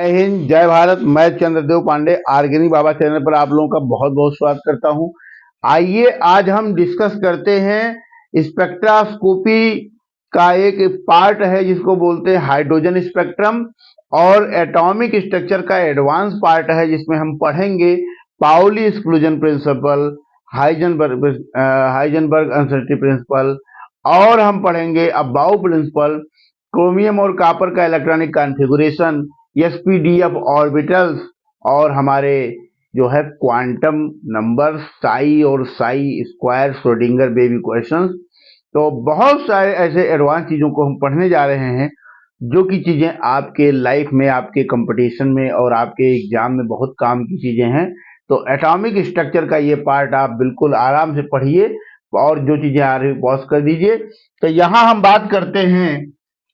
जय हिंद, जय भारत। मैं चंद्रदेव पांडे ऑर्गेनिक बाबा चैनल पर आप लोगों का बहुत बहुत स्वागत करता हूं। आइए आज हम डिस्कस करते हैं स्पेक्ट्रास्कोपी का एक पार्ट है जिसको बोलते हैं हाइड्रोजन स्पेक्ट्रम, और एटॉमिक स्ट्रक्चर का एडवांस पार्ट है जिसमें हम पढ़ेंगे Pauli exclusion principle, Heisenberg uncertainty principle, और हम पढ़ेंगे अबाउ प्रिंसिपल, क्रोमियम और कॉपर का इलेक्ट्रॉनिक कॉन्फ़िगरेशन, एसपीडीएफ ऑर्बिटल्स, और हमारे जो है क्वांटम नंबर साई और psi square Schrodinger wave equations. तो बहुत सारे ऐसे एडवांस चीजों को हम पढ़ने जा रहे हैं जो कि चीजें आपके लाइफ में, आपके कंपटीशन में और आपके एग्जाम में बहुत काम की चीजें हैं। तो एटॉमिक स्ट्रक्चर का ये पार्ट आप बिल्कुल आराम से पढ़िए और जो चीजें आ रही पॉज कर दीजिए। तो यहाँ हम बात करते हैं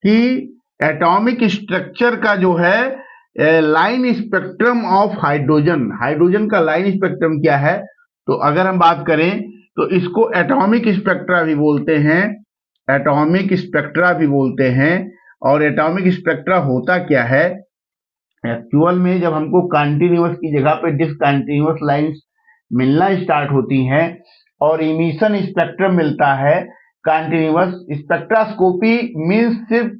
कि एटॉमिक स्ट्रक्चर का जो है line spectrum of hydrogen, hydrogen का लाइन स्पेक्ट्रम क्या है। तो अगर हम बात करें तो इसको एटॉमिक स्पेक्ट्रा भी बोलते हैं, एटॉमिक स्पेक्ट्रा भी बोलते हैं। और एटॉमिक स्पेक्ट्रा होता क्या है, एक्चुअल में जब हमको कंटिन्यूअस की जगह पे डिसकंटिन्यूअस लाइंस मिलना स्टार्ट होती हैं और इमिशन स्पेक्ट्रम मिलता है कंटिन्यूअस। स्पेक्ट्रास्कोपी मींस सिर्फ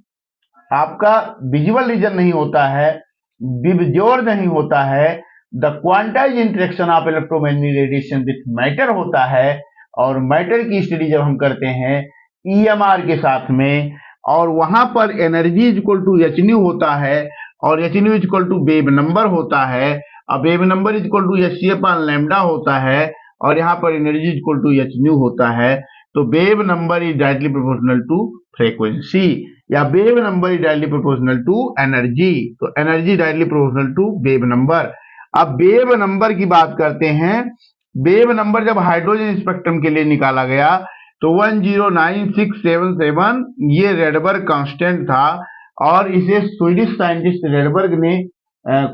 आपका विजुअल रीजन नहीं होता है, विबजोर नहीं होता है, the quantize interaction of electromagnetic radiation with matter होता है। और मैटर की स्टडी जब हम करते हैं ईएमआर के साथ में, और वहां पर energy is equal to H nu होता है, और H nu is equal to wave number होता है, अब wave number is equal to H C upon lambda होता है, और यहाँ पर energy is equal to H nu होता है। तो wave number is directly proportional to frequency, या wave number is directly proportional to energy. तो energy directly proportional to wave number. अब वेव नंबर की बात करते हैं। वेव नंबर जब हाइड्रोजन स्पेक्ट्रम के लिए निकाला गया तो 109677 ये रेडबर्ग कांस्टेंट था, और इसे स्वीडिश साइंटिस्ट रेडबर्ग ने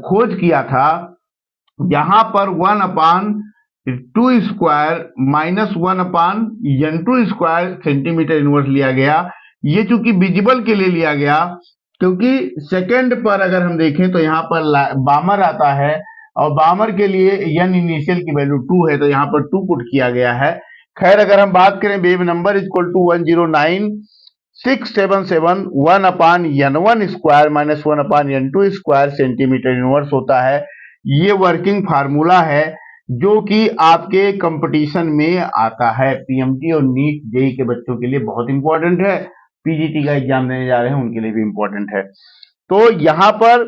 खोज किया था। यहां पर 1/2 square minus 1/n2 square centimetre inverse लिया गया। ये चूंकि विजिबल के लिए लिया गया, क्योंकि सेकंड पर अगर हम देखें तो यहाँ पर बामर आता है, और बामर के लिए n इनिशियल की वैल्यू 2 है, तो यहाँ पर 2 पुट किया गया है। खैर अगर हम बात करें wave number is equal to 109677 1/n1 square minus 1/n2 square centimetre inverse होता है। ये वर्किंग फार्मूला है जो कि आपके कंपटीशन में आता है। पीएमटी और नीट जेई के बच्चों के लिए बहुत इंपॉर्टेंट है, पीजीटी का एग्जाम देने जा रहे हैं उनके लिए भी इंपॉर्टेंट है। तो यहाँ पर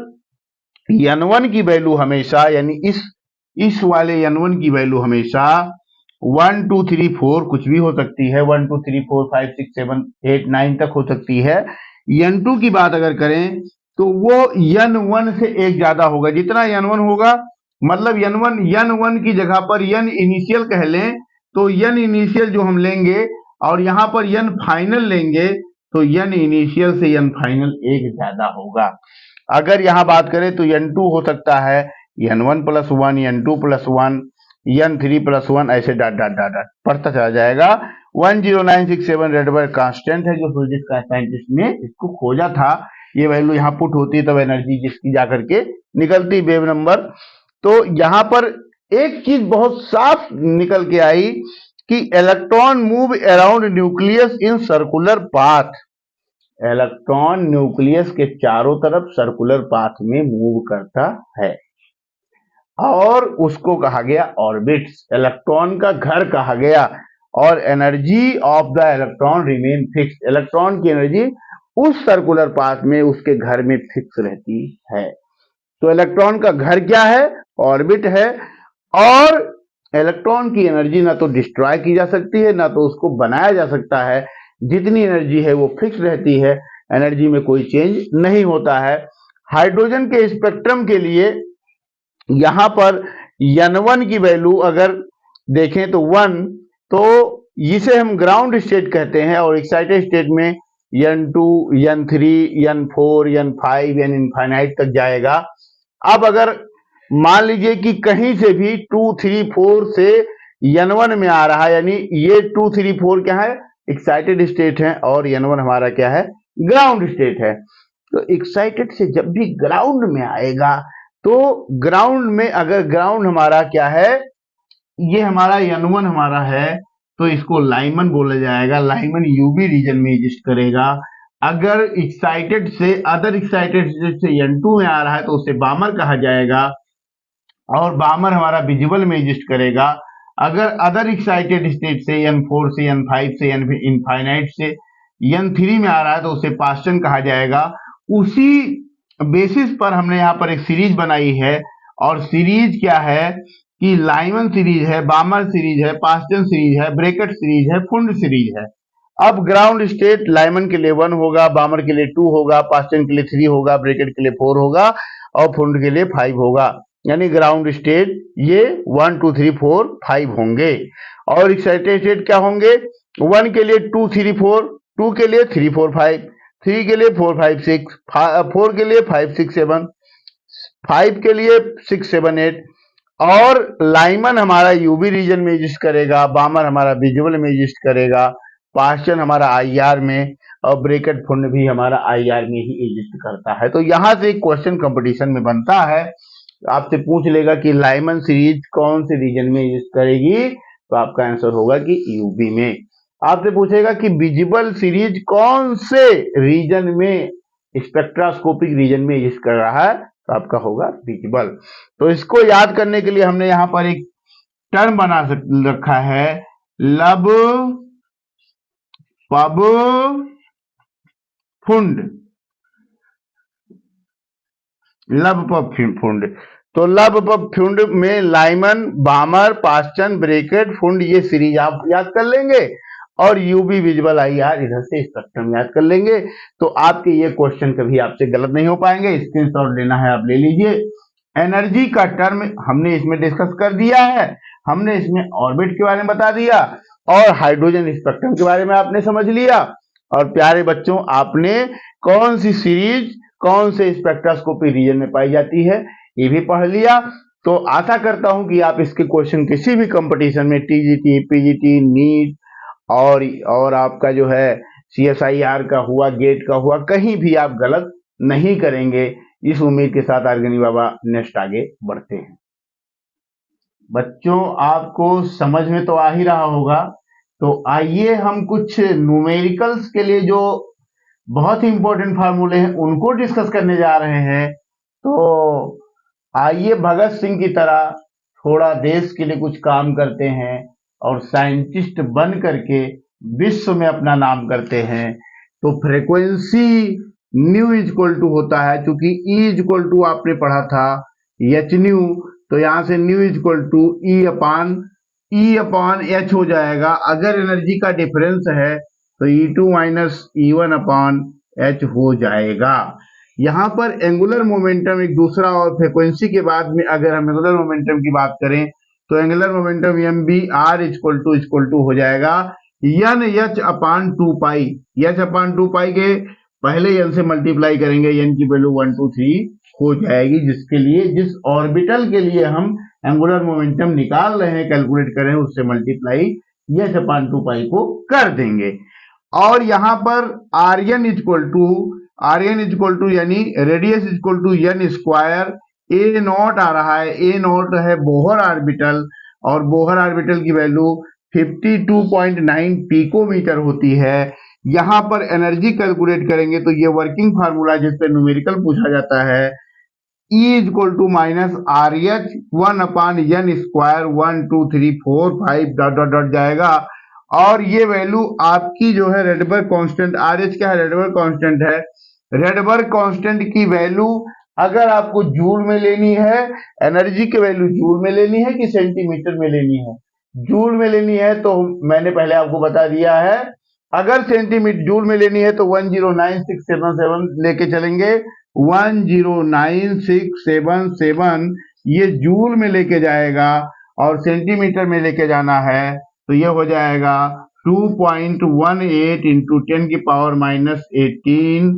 n1 की वैल्यू हमेशा, यानी इस वाले n1 की वैल्यू हमेशा 1 2 3 4 कुछ भी हो सकती है, 1 2 3 4 5 6 7 8 9 तक हो सकती है। n2 की बात अगर करें तो वो n1 से एक ज्यादा होगा। जितना n1 होगा मतलब n1 की जगह पर n इनिशियल कह लें, तो n इनिशियल जो हम लेंगे और यहाँ पर n फाइनल लेंगे, तो n इनिशियल से n फाइनल एक ज्यादा होगा। अगर यहाँ बात करें तो n2 हो सकता है n1 + 1, n2 + 1, n3 + 1, ऐसे डॉट डॉट डॉट डॉट पढ़ता चला जाएगा। 10967 रेडबर्ग कांस्टेंट है जो स्वीडिश साइंटिस्ट ने इसको खोजा था। ये वैल्यू यहाँ पुट होती है तब एनर्जी जिसकी जाकर के निकलती वेव नंबर। तो यहाँ पर एक चीज बहुत साफ निकल के आई कि electron move around nucleus in circular path. Electron nucleus के चारों तरफ सर्कुलर पाथ में मूव करता है, और उसको कहा गया ऑर्बिट्स, इलेक्ट्रॉन का घर कहा गया। और energy of the electron remain fix, electron की एनर्जी उस सर्कुलर पाथ में, उसके घर में फिक्स रहती है। तो इलेक्ट्रॉन का घर क्या है, ऑर्बिट है। और इलेक्ट्रॉन की एनर्जी ना तो डिस्ट्रॉय की जा सकती है, ना तो उसको बनाया जा सकता है। जितनी एनर्जी है वो फिक्स रहती है, एनर्जी में कोई चेंज नहीं होता है। हाइड्रोजन के स्पेक्ट्रम के लिए यहां पर n1 की वैल्यू अगर देखें तो 1, तो इसे हम ग्राउंड स्टेट कहते हैं, और एक्साइटेड स्टेट में n2 n3 n4 n5 n infinite तक जाएगा। अब अगर मान लीजिए कि कहीं से भी 2 3 4 से n1 में आ रहा है, यानी ये 2 3 4 क्या है, एक्साइटेड स्टेट है, और n1 हमारा क्या है, ग्राउंड स्टेट है। तो एक्साइटेड से जब भी ग्राउंड में आएगा तो ग्राउंड में, अगर ग्राउंड हमारा क्या है, ये हमारा N1 हमारा है, तो इसको लाइमन बोला जाएगा। लाइमन यूवी रीजन में एग्जिस्ट करेगा। अगर एक्साइटेड से अदर एक्साइटेड से N2 में आ रहा है तो उसे बामर कहा जाएगा, और बामर हमारा विजिबल में एग्जिस्ट करेगा। अगर अदर एक्साइटेड स्टेट से N4 से N5 से इनफाइनाइट से N3 में आ रहा है तो उसे पास्टन कहा जाएगा। उसी बेसिस पर हमने यहाँ पर एक सीरीज बनाई है, और सीरीज क्या है कि लाइमन सीरीज है, बामर सीरीज है, पास्टन सीरीज है, ब्रैकेट सीरीज है, फुंड सीरीज है। अब ग्राउंड स्टेट लाइमन के लिए 1 होगा, बामर के लिए 2 होगा, पास्टन के लिए 3 होगा, ब्रैकेट के लिए 4 होगा, और फुंड के लिए 5 होगा। यानी ग्राउंड स्टेट ये 1 2 3 4 5 होंगे। और एक्साइटेड स्टेट क्या होंगे? 1 के लिए 2 3 4, 2 के लिए 3 4 5, 3 के लिए 4 5 6, 4 के लिए 5 6 7, 5 के लिए 6 7 8। और लाइमन हमारा यूवी रीजन में एग्जिस्ट करेगा, बामर हमारा विजुअल में एग्जिस्ट करेगा, पास्टन हमारा आईआर में, और ब्रैकेट फुंड भी हमारा आईआर में ही एग्जिस्ट करता है। तो यहां से एक क्वेश्चन कंपटीशन में बनता है, आपसे पूछ लेगा कि लाइमन सीरीज कौन से रीजन में एग्जिस्ट करेगी, तो आपका आंसर होगा कि यूवी में। आपसे पूछेगा कि विजिबल सीरीज कौन से रीजन में, स्पेक्ट्रास्कोपिक रीजन में एग्जिस्ट कर रहा है, तो आपका होगा विजिबल। तो इसको याद करने के लिए हमने यहां पर एक टर्म बना रखा है, लब पब फुंड। लब पब फुंड, तो लब पब फुंड में लाइमन, बामर, पास्टन, ब्रैकेट, फुंड ये सीरीज आप याद कर लेंगे, और यूवी विजिबल आईआर इधर से स्पेक्ट्रम याद कर लेंगे। तो आपके ये क्वेश्चन कभी आपसे गलत नहीं हो पाएंगे। स्क्रीनशॉट लेना है आप ले लीजिए। एनर्जी का टर्म हमने इसमें डिस्कस कर दिया है, हमने इसमें ऑर्बिट के बारे में बता दिया, और हाइड्रोजन स्पेक्ट्रम के बारे में आपने समझ लिया। और प्यारे बच्चों, आपने कौन सी सीरीज कौन से स्पेक्ट्रोस्कोपी रीजन में पाई जाती है ये भी पढ़ लिया। तो आशा करता हूं कि आप इसके क्वेश्चन किसी भी कंपटीशन में, टीजीटी, पीजीटी, नीट और आपका जो है सीएसआईआर का हुआ, गेट का हुआ, कहीं भी आप गलत नहीं करेंगे। इस उम्मीद के साथ आर्गनी बाबा नेक्स्ट आगे बढ़ते हैं। बच्चों, आपको समझ में तो आ ही रहा होगा, तो आइए हम कुछ न्यूमेरिकल्स के लिए जो बहुत ही इंपॉर्टेंट फार्मूले हैं उनको डिस्कस करने जा रहे हैं। तो आइए भगत सिंह की तरह थोड़ा देश के लिए कुछ काम करते हैं और साइंटिस्ट बन करके विश्व में अपना नाम करते हैं। तो frequency nu is equal to होता है, चूंकि ई इज इक्वल टू आपने पढ़ा था एच न्यू, तो यहां से nu is equal to E upon H हो जाएगा। अगर एनर्जी का डिफरेंस है तो E2 माइनस E1 अपान एच हो जाएगा। यहां पर एंगुलर मोमेंटम एक दूसरा, और फ्रीक्वेंसी के बाद में अगर हम एंगुलर मोमेंटम की बात करें तो angular momentum M V R equal to हो जाएगा N H upon 2 pi. H upon 2 pi के पहले एन से मल्टीप्लाई करेंगे, एन की वैल्यू 1 2 3 हो जाएगी, जिसके लिए जिस ऑर्बिटल के लिए हम एंगुलर मोमेंटम निकाल रहे हैं, कैलकुलेट कर रहे हैं, उससे मल्टीप्लाई एच अपान 2 पाई को कर देंगे। और यहां पर आर्यन इक्वल टू यानी radius equal to N square, A nought आ रहा है, ए नॉट है बोहर ऑर्बिटल, और बोहर ऑर्बिटल की वैल्यू 52.9 पिकोमीटर होती है। यहां पर एनर्जी कैलकुलेट करेंगे तो ये वर्किंग फार्मूला जिस पे न्यूमेरिकल पूछा जाता है, E equal to minus R H 1 upon N square 1 2 3 4 5 dot dot dot जाएगा। और ये वैल्यू आपकी जो है रेडबर्ग कांस्टेंट, आर एच क्या है, रेडबर्ग कांस्टेंट है। रेडबर्ग कांस्टेंट की वैल्यू अगर आपको जूल में लेनी है, एनर्जी की वैल्यू जूल में लेनी है कि सेंटीमीटर में लेनी है? जूल में लेनी है, तो मैंने पहले आपको बता दिया है, अगर सेंटीमीटर जूल में लेनी है तो 109677 लेके चलेंगे, 109677 ये जूल में लेके जाएगा, और सेंटीमीटर में लेके जाना है तो ये हो जाएगा 2.18 इंटू 10 की पावर माइनस 18,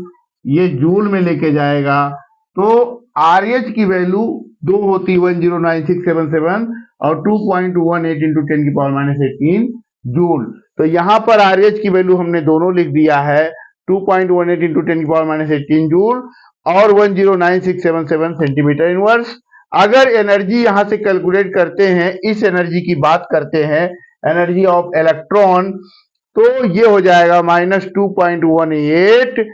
ये जूल में लेके जाएगा। तो आर एच की वैल्यू 2 होती 109677 और 2.18 इंटू 10 की पावर माइनस 18 जूल। तो यहां पर आर एच की वैल्यू हमने दोनों लिख दिया है, 2.18 इंटू 10⁻18 जूल और 109677 सेंटीमीटर इनवर्स। अगर एनर्जी यहां से कैलकुलेट करते हैं, इस एनर्जी की बात करते हैं, एनर्जी ऑफ इलेक्ट्रॉन, तो ये हो जाएगा -2.18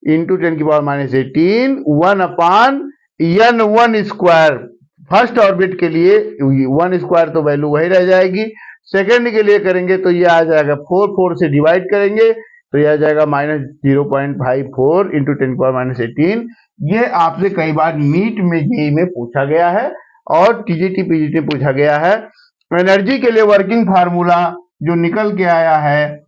into 10⁻18 1/n1 square. First orbit के लिए 1 स्क्वायर तो वैल्यू वही रह जाएगी। सेकंड के लिए करेंगे तो ये आ जाएगा 4 से डिवाइड करेंगे तो यह आ जाएगा -0.54 इंटू 10⁻18। ये आपसे कई बार नीट में जेईई में पूछा गया है और टीजीटी पीजीटी में पूछा गया है। एनर्जी के लिए वर्किंग फार्मूला जो निकल के आया है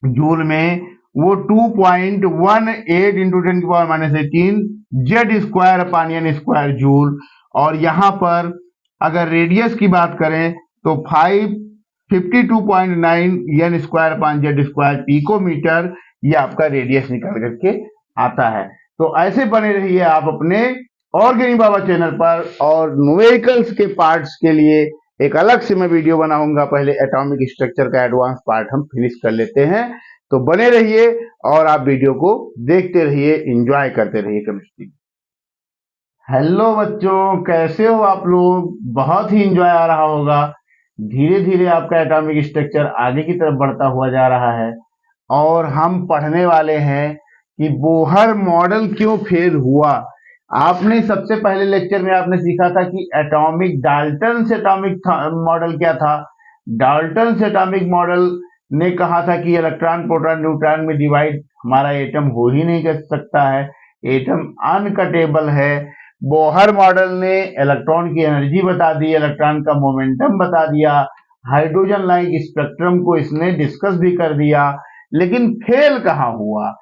जूल में, वो 2.18 into 10⁻18 Z square upon N square joule. और यहां पर अगर रेडियस की बात करें तो 52.9 N square upon Z square picometre, ये आपका रेडियस निकल करके आता है। तो ऐसे बने रहिए आप अपने ऑर्गेनिक बाबा चैनल पर, और न्यूमेरिकल्स के पार्ट्स के लिए एक अलग से मैं वीडियो बनाऊंगा। पहले एटॉमिक स्ट्रक्चर का एडवांस पार्ट हम फिनिश कर लेते हैं, तो बने रहिए और आप वीडियो को देखते रहिए, एंजॉय करते रहिए केमिस्ट्री। हेलो बच्चों, कैसे हो आप लोग? बहुत ही एंजॉय आ रहा होगा। धीरे धीरे आपका एटॉमिक स्ट्रक्चर आगे की तरफ बढ़ता हुआ जा रहा है और हम पढ़ने वाले हैं कि बोहर मॉडल क्यों फेल हुआ। आपने सबसे पहले लेक्चर में आपने सीखा था कि एटॉमिक डाल्टन से एटॉमिक मॉडल क्या था। डाल्टन से एटॉमिक मॉडल ने कहा था कि इलेक्ट्रॉन प्रोटॉन न्यूट्रॉन में डिवाइड हमारा एटम हो ही नहीं कर सकता है, एटम अनकटेबल है। बोहर मॉडल ने इलेक्ट्रॉन की एनर्जी बता दी, इलेक्ट्रॉन का मोमेंटम बता दिया, हाइड्रोजन लाइक स्पेक्ट्रम को इसने डिस्कस भी कर दिया, लेकिन फेल कहाँ हुआ,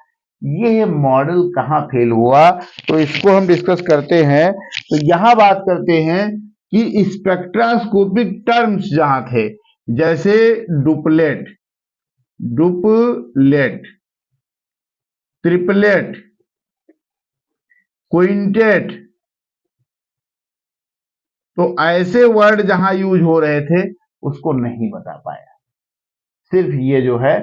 ये मॉडल कहाँ फेल हुआ, तो इसको हम डिस्कस करते हैं। तो यहां बात करते हैं कि स्पेक्ट्रास्कोपिक टर्म्स जहां थे, जैसे डुप्लेट, ट्रिपलेट, क्विंटेट, तो ऐसे वर्ड जहां यूज हो रहे थे उसको नहीं बता पाया। सिर्फ ये जो है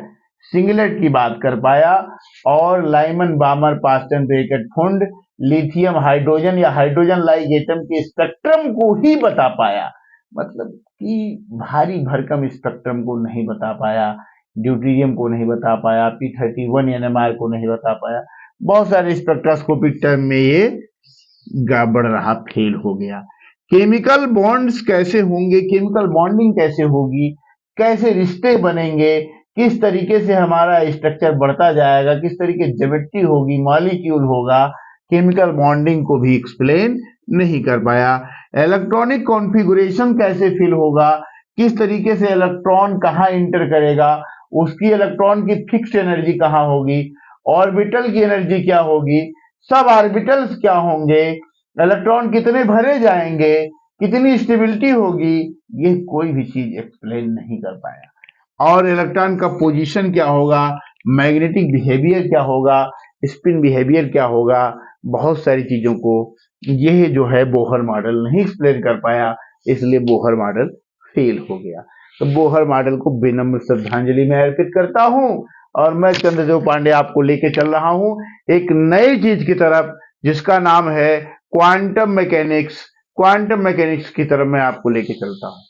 सिंगलेट की बात कर पाया और Lyman बामर Paschen bracket फुंड lithium hydrogen या हाइड्रोजन लाइक एटम के स्पेक्ट्रम को ही बता पाया, मतलब कि भारी भरकम स्पेक्ट्रम को नहीं बता पाया, ड्यूटेरियम को नहीं बता पाया, P31 NMR को नहीं बता पाया। बहुत सारे स्पेक्ट्रोस्कोपिक टर्म में ये गड़बड़ रहा, फेल हो गया। केमिकल बॉन्ड्स कैसे होंगे, केमिकल बॉन्डिंग कैसे होगी, कैसे रिश्ते बनेंगे, किस तरीके से हमारा स्ट्रक्चर बढ़ता जाएगा, किस तरीके ज्योमेट्री होगी, मॉलिक्यूल होगा, केमिकल बॉन्डिंग को भी एक्सप्लेन नहीं कर पाया। इलेक्ट्रॉनिक कॉन्फ़िगरेशन कैसे फिल होगा, किस तरीके से इलेक्ट्रॉन कहाँ इंटर करेगा, उसकी इलेक्ट्रॉन की फिक्स्ड एनर्जी कहाँ होगी, ऑर्बिटल की एनर्जी क्या होगी, सब ऑर्बिटल्स क्या होंगे, इलेक्ट्रॉन कितने भरे जाएंगे, कितनी स्टेबिलिटी होगी, ये कोई भी चीज एक्सप्लेन नहीं कर पाया। और इलेक्ट्रॉन का पोजीशन क्या होगा, मैग्नेटिक बिहेवियर क्या होगा, स्पिन बिहेवियर क्या होगा, बहुत सारी चीजों को यह जो है बोहर मॉडल नहीं एक्सप्लेन कर पाया, इसलिए बोहर मॉडल फेल हो गया। तो बोहर मॉडल को विनम्र श्रद्धांजलि में अर्पित करता हूं और मैं चंद्रदेव पांडे आपको लेके चल रहा हूं एक नई चीज की तरफ, जिसका नाम है क्वांटम मैकेनिक्स। क्वांटम मैकेनिक्स की तरफ मैं आपको लेके चलता हूं।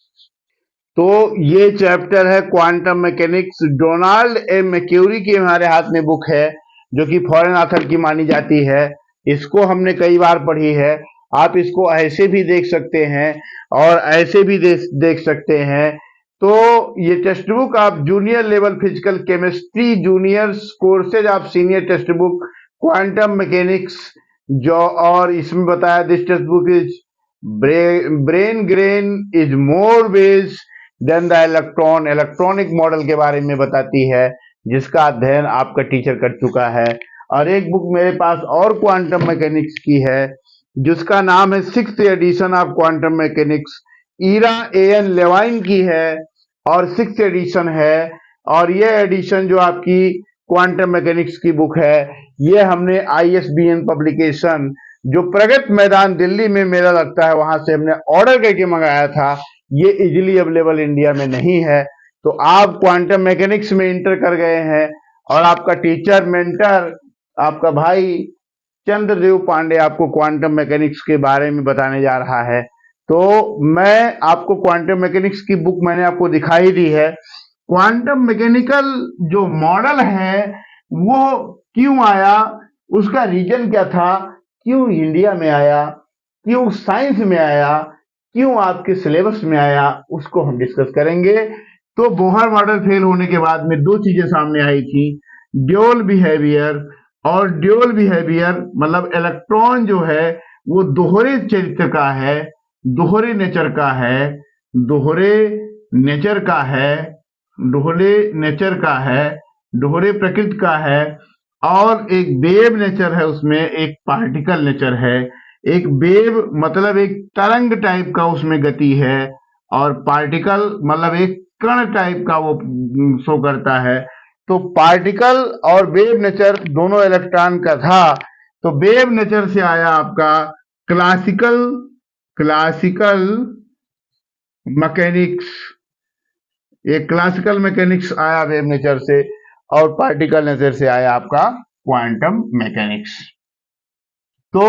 तो ये चैप्टर है क्वांटम मैकेनिक्स। डोनाल्ड ए मैक्यूरी की हमारे हाथ में बुक है, जो कि फॉरेन ऑथर की मानी जाती है। इसको हमने कई बार पढ़ी है। आप इसको ऐसे भी देख सकते हैं और ऐसे भी देख सकते हैं। तो ये टेक्स्ट बुक आप junior level physical chemistry junior courses of senior text book quantum mechanics, जो और इसमें बताया this text book is brain grain is more based than the electron, electronic model के बारे में बताती है, जिसका अध्ययन आपका टीचर कर चुका है। और एक बुक मेरे पास और क्वांटम मैकेनिक्स की है, जिसका नाम है 6th edition of quantum mechanics, Ira N Levine की है और 6th एडिशन है। और ये एडिशन जो आपकी क्वांटम मैकेनिक्स की बुक है, ये हमने ISBN पब्लिकेशन, जो प्रगति मैदान दिल्ली में मेला लगता है, वहां से हमने ऑर्डर करके मंगाया था। ये इजीली अवेलेबल इंडिया में नहीं है। तो आप क्वांटम मैकेनिक्स में इंटर कर गए हैं और आपका टीचर मेंटर आपका भाई चंद्रदेव पांडे आपको क्वांटम मैकेनिक्स के बारे में बताने जा रहा है। तो मैं आपको क्वांटम मैकेनिक्स की बुक मैंने आपको दिखाई दी है। क्वांटम मैकेनिकल जो मॉडल है वो क्यों आया, उसका रीजन क्या था, क्यों इंडिया में आया, क्यों साइंस में आया, क्यों आपके सिलेबस में आया, उसको हम डिस्कस करेंगे। तो बोहर मॉडल फेल होने के बाद में दो चीजें सामने आई थी, ड्यूअल बिहेवियर। और ड्यूअल बिहेवियर मतलब इलेक्ट्रॉन जो है वो दोहरे चरित्र का है, दोहरे नेचर का है, दोहरे नेचर का है, दोहरे नेचर का है, दोहरे प्रकृति का है। और एक वेव नेचर है, उसमें एक पार्टिकल नेचर है। एक वेव मतलब एक तरंग टाइप का उसमें गति है, और पार्टिकल मतलब एक कण टाइप का वो शो करता है। तो पार्टिकल और वेव नेचर दोनों इलेक्ट्रॉन का था। तो वेव नेचर से आया आपका क्लासिकल मैकेनिक्स। ये क्लासिकल मैकेनिक्स आया वेव नेचर से, और पार्टिकल नेचर से आया आपका क्वांटम मैकेनिक्स। तो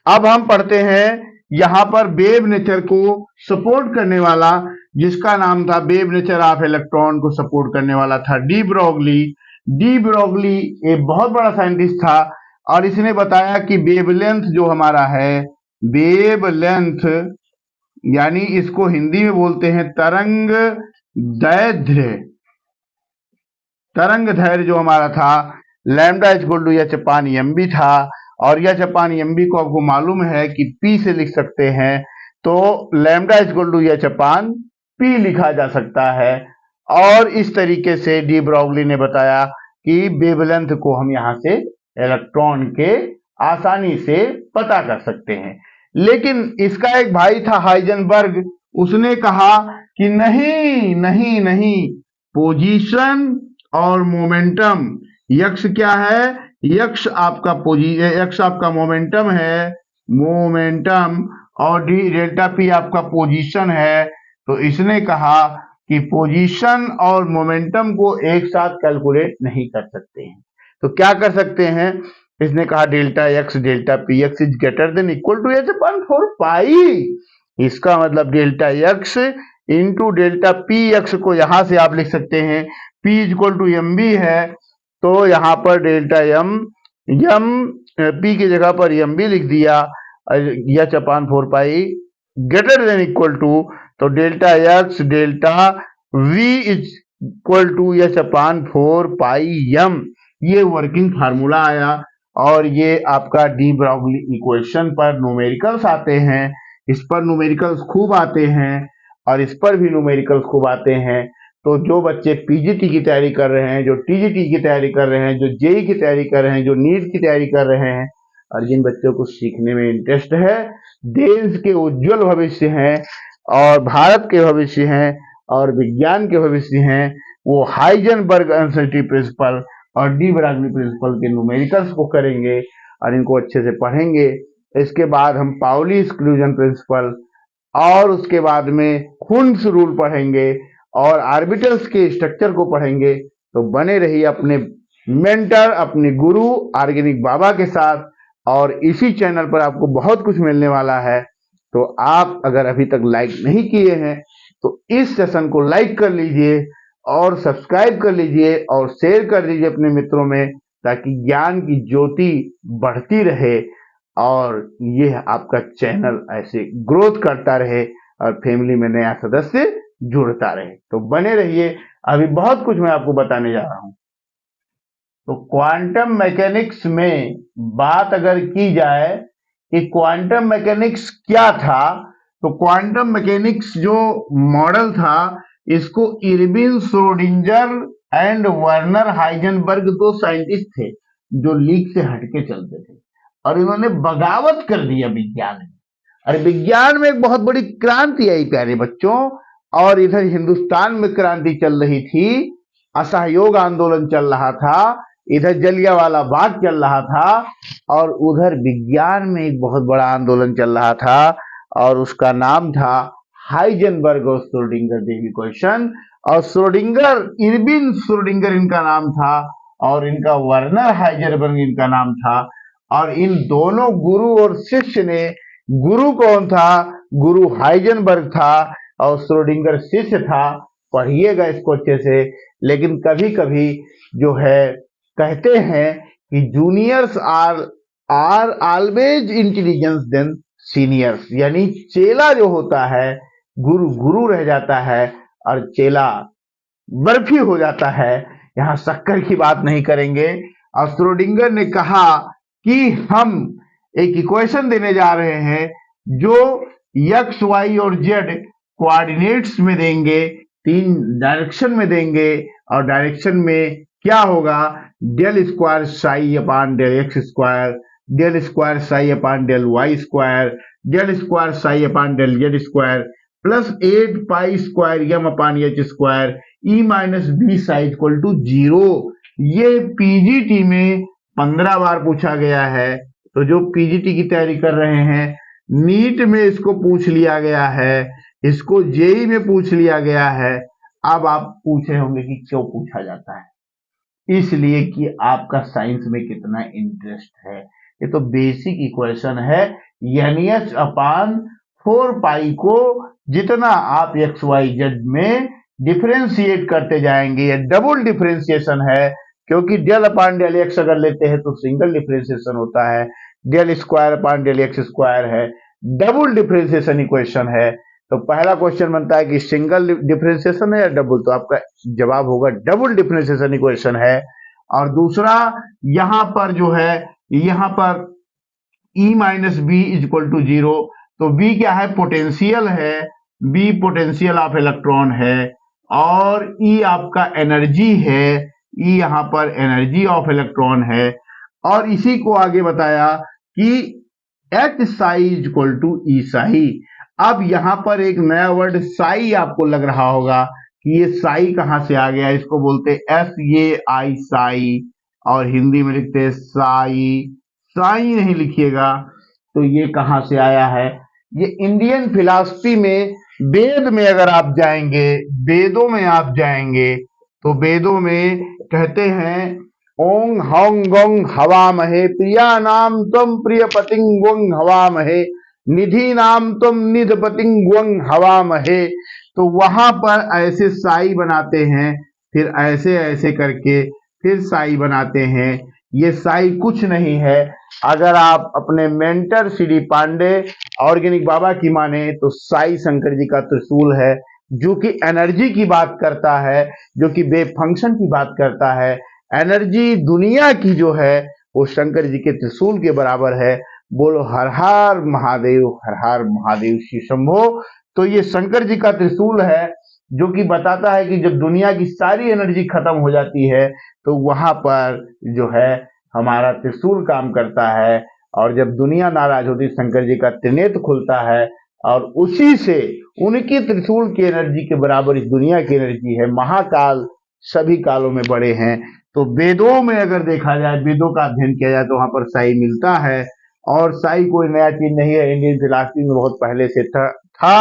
अब हम पढ़ते हैं यहां पर वेव नेचर को सपोर्ट करने वाला, जिसका नाम था वेव नेचर ऑफ इलेक्ट्रॉन को सपोर्ट करने वाला था डी ब्रोगली। डी ब्रोगली एक बहुत बड़ा साइंटिस्ट था, और इसने बताया कि वेवलेंथ जो हमारा है, वेवलेंथ यानी इसको हिंदी में बोलते हैं तरंग दैर्ध्य। तरंग दैर्ध्य जो हमारा था lambda equal to H upon M था, और एच अपान एम को आपको मालूम है कि पी से लिख सकते हैं। तो lambda equal to H upon P लिखा जा सकता है। और इस तरीके से डी ब्रोगली ने बताया कि वेवलेंथ को हम यहां से इलेक्ट्रॉन के आसानी से पता कर सकते हैं। लेकिन इसका एक भाई था हाइजेनबर्ग, उसने कहा कि नहीं नहीं नहीं, पोजीशन और मोमेंटम, यक्स क्या है, यक्स आपका मोमेंटम है, मोमेंटम, और डी डेल्टा पी आपका पोजीशन है। तो इसने कहा कि पोजीशन और मोमेंटम को एक साथ कैलकुलेट नहीं कर सकते हैं। तो क्या कर सकते हैं, इसने कहा delta P X is greater than equal to H upon 4 pi. इसका मतलब delta X into delta P X को यहां से आप लिख सकते हैं, P equal to M B है, तो यहां पर डेल्टा एम पी की जगह पर एम बी लिख दिया, H upon 4 pi greater than equal to, तो delta X delta V is equal to H upon 4 pi M. ये वर्किंग फार्मूला आया, और ये आपका डी ब्रोगली इक्वेशन पर न्यूमेरिकल्स आते हैं। इस पर न्यूमेरिकल्स खूब आते हैं, और इस पर भी न्यूमेरिकल्स खूब आते हैं। तो जो बच्चे पीजीटी की तैयारी कर रहे हैं, जो टीजीटी की तैयारी कर रहे हैं, जो जेई की तैयारी कर रहे हैं, जो नीट की तैयारी कर रहे हैं, और जिन बच्चों को सीखने में इंटरेस्ट है, देश के उज्जवल भविष्य हैं, और भारत के भविष्य हैं, और विज्ञान के भविष्य हैं, वो हाइजेनबर्ग अनसर्टेनिटी प्रिंसिपल और डी ब्रोगली प्रिंसिपल के न्यूमेरिकल्स को करेंगे, और इनको अच्छे से पढ़ेंगे। इसके बाद हम पाउली एक्सक्लूजन प्रिंसिपल, और उसके बाद में हुन्स रूल पढ़ेंगे, और ऑर्बिटल्स के स्ट्रक्चर को पढ़ेंगे। तो बने रहिए अपने मेंटर, अपने गुरु ऑर्गेनिक बाबा के साथ, और इसी चैनल पर आपको बहुत कुछ मिलने वाला है। तो आप अगर अभी तक लाइक नहीं किए हैं तो इस सेशन को लाइक कर लीजिए, और सब्सक्राइब कर लीजिए, और शेयर कर दीजिए अपने मित्रों में, ताकि ज्ञान की ज्योति बढ़ती रहे, और ये आपका चैनल ऐसे ग्रोथ करता रहे, और फैमिली में नया सदस्य जुड़ता रहे। तो बने रहिए, अभी बहुत कुछ मैं आपको बताने जा रहा हूं। तो क्वांटम मैकेनिक्स में बात अगर की जाए कि क्वांटम मैकेनिक्स क्या था, तो क्वांटम मैकेनिक्स जो मॉडल था, इसको Irwin Schrodinger and Werner Heisenberg दो साइंटिस्ट थे जो लीक से हटके चलते थे, और इन्होंने बगावत कर दिया विज्ञान में। और विज्ञान में एक बहुत बड़ी क्रांति आई प्यारे बच्चों, और इधर हिंदुस्तान में क्रांति चल रही थी, असहयोग आंदोलन चल रहा था, इधर जलियांवाला बाग चल रहा था, और उधर विज्ञान में एक बहुत बड़ा आंदोलन चल रहा था, और उसका नाम था हाइजेनबर्ग और श्रोडिंगर इक्वेशन। और श्रोडिंगर, इरविन श्रोडिंगर इनका नाम था, और इनका वर्नर हाइजेनबर्ग इनका नाम था। और इन दोनों गुरु और शिष्य ने, गुरु कौन था? गुरु हाइजेनबर्ग था और श्रोडिंगर शिष्य था। पढ़िएगा इसको अच्छे से। लेकिन कभी कभी जो है कहते हैं कि juniors are always intelligence than seniors, यानी चेला जो होता है गुरु गुरु रह जाता है और चेला बर्फी हो जाता है। यहां शक्कर की बात नहीं करेंगे। और श्रोडिंगर ने कहा कि हम एक इक्वेशन देने जा रहे हैं जो एक्स वाई और जेड कोऑर्डिनेट्स में देंगे, 3 डायरेक्शन में देंगे। और डायरेक्शन में क्या होगा? Del square psi upon del X square, del square psi upon del Y square, del square psi upon del Z square plus 8 pi square M upon H square E minus V psi equal to 0। ये PGT में 15 बार पूछा गया है। तो जो PGT की तैयारी कर रहे हैं, नीट में इसको पूछ लिया गया है, इसको जेई में पूछ लिया गया है। अब आप पूछ रहे होंगे कि क्यों पूछा जाता है? इसलिए कि आपका साइंस में कितना इंटरेस्ट है। ये तो बेसिक इक्वेशन है। एन अपान 4 पाई को जितना आप एक्स वाई जेड में डिफरेंशिएट करते जाएंगे, ये डबल डिफरेंशिएशन है। क्योंकि डेल अपान डेल एक्स अगर लेते हैं तो सिंगल डिफरेंशिएशन होता है, del square upon del X square है, डबल डिफरेंशिएशन इक्वेशन है। तो पहला क्वेश्चन बनता है कि सिंगल डिफरेंशिएशन है या डबल, तो आपका जवाब होगा डबल डिफरेंशिएशन इक्वेशन है। और दूसरा यहां पर जो है, यहां पर E minus B is equal to 0। तो B क्या है? पोटेंशियल है। B पोटेंशियल ऑफ इलेक्ट्रॉन है और E आपका एनर्जी है। E यहां पर एनर्जी ऑफ इलेक्ट्रॉन है। और इसी को आगे बताया कि H psi is equal to E psi. अब यहां पर एक नया वर्ड साई आपको लग रहा होगा कि ये साई कहां से आ गया। इसको बोलते SAI साई, और हिंदी में लिखते हैं साई। साई नहीं लिखिएगा। तो ये कहां से आया है? ये इंडियन फिलॉसफी में, वेद में अगर आप जाएंगे, वेदों में आप जाएंगे तो वेदों में कहते हैं ओंग हौंग गोंग हवा महे प्रिया नाम तुम प्रिय पतिंग वंग हवा महे निधि नाम तुम निध पतिंग वंग हवा महे। तो वहां पर ऐसे साई बनाते हैं, फिर ऐसे ऐसे करके फिर साई बनाते हैं। ये साई कुछ नहीं है। अगर आप अपने मेंटर CD पांडे ऑर्गेनिक बाबा की माने तो साई शंकर जी का त्रिशूल है, जो कि एनर्जी की बात करता है, जो कि वेव फंक्शन की बात करता है। एनर्जी दुनिया की जो है वो शंकर जी के त्रिशूल के बराबर है। बोलो हर हर महादेव, हर हर महादेव श्री शंभो। तो ये शंकर जी का त्रिशूल है जो कि बताता है कि जब दुनिया की सारी एनर्जी खत्म हो जाती है तो वहां पर जो है हमारा त्रिशूल काम करता है। और जब दुनिया नाराज होती, शंकर जी का त्रिनेत्र खुलता है और उसी से उनकी त्रिशूल की एनर्जी के बराबर इस दुनिया की एनर्जी है। महाकाल सभी कालों में बड़े हैं। तो वेदों में अगर देखा जाए, वेदों का अध्ययन किया जाए तो वहां पर साई मिलता है। और साई कोई नया चीज नहीं है, इंडियन फिलॉसफी में बहुत पहले से था।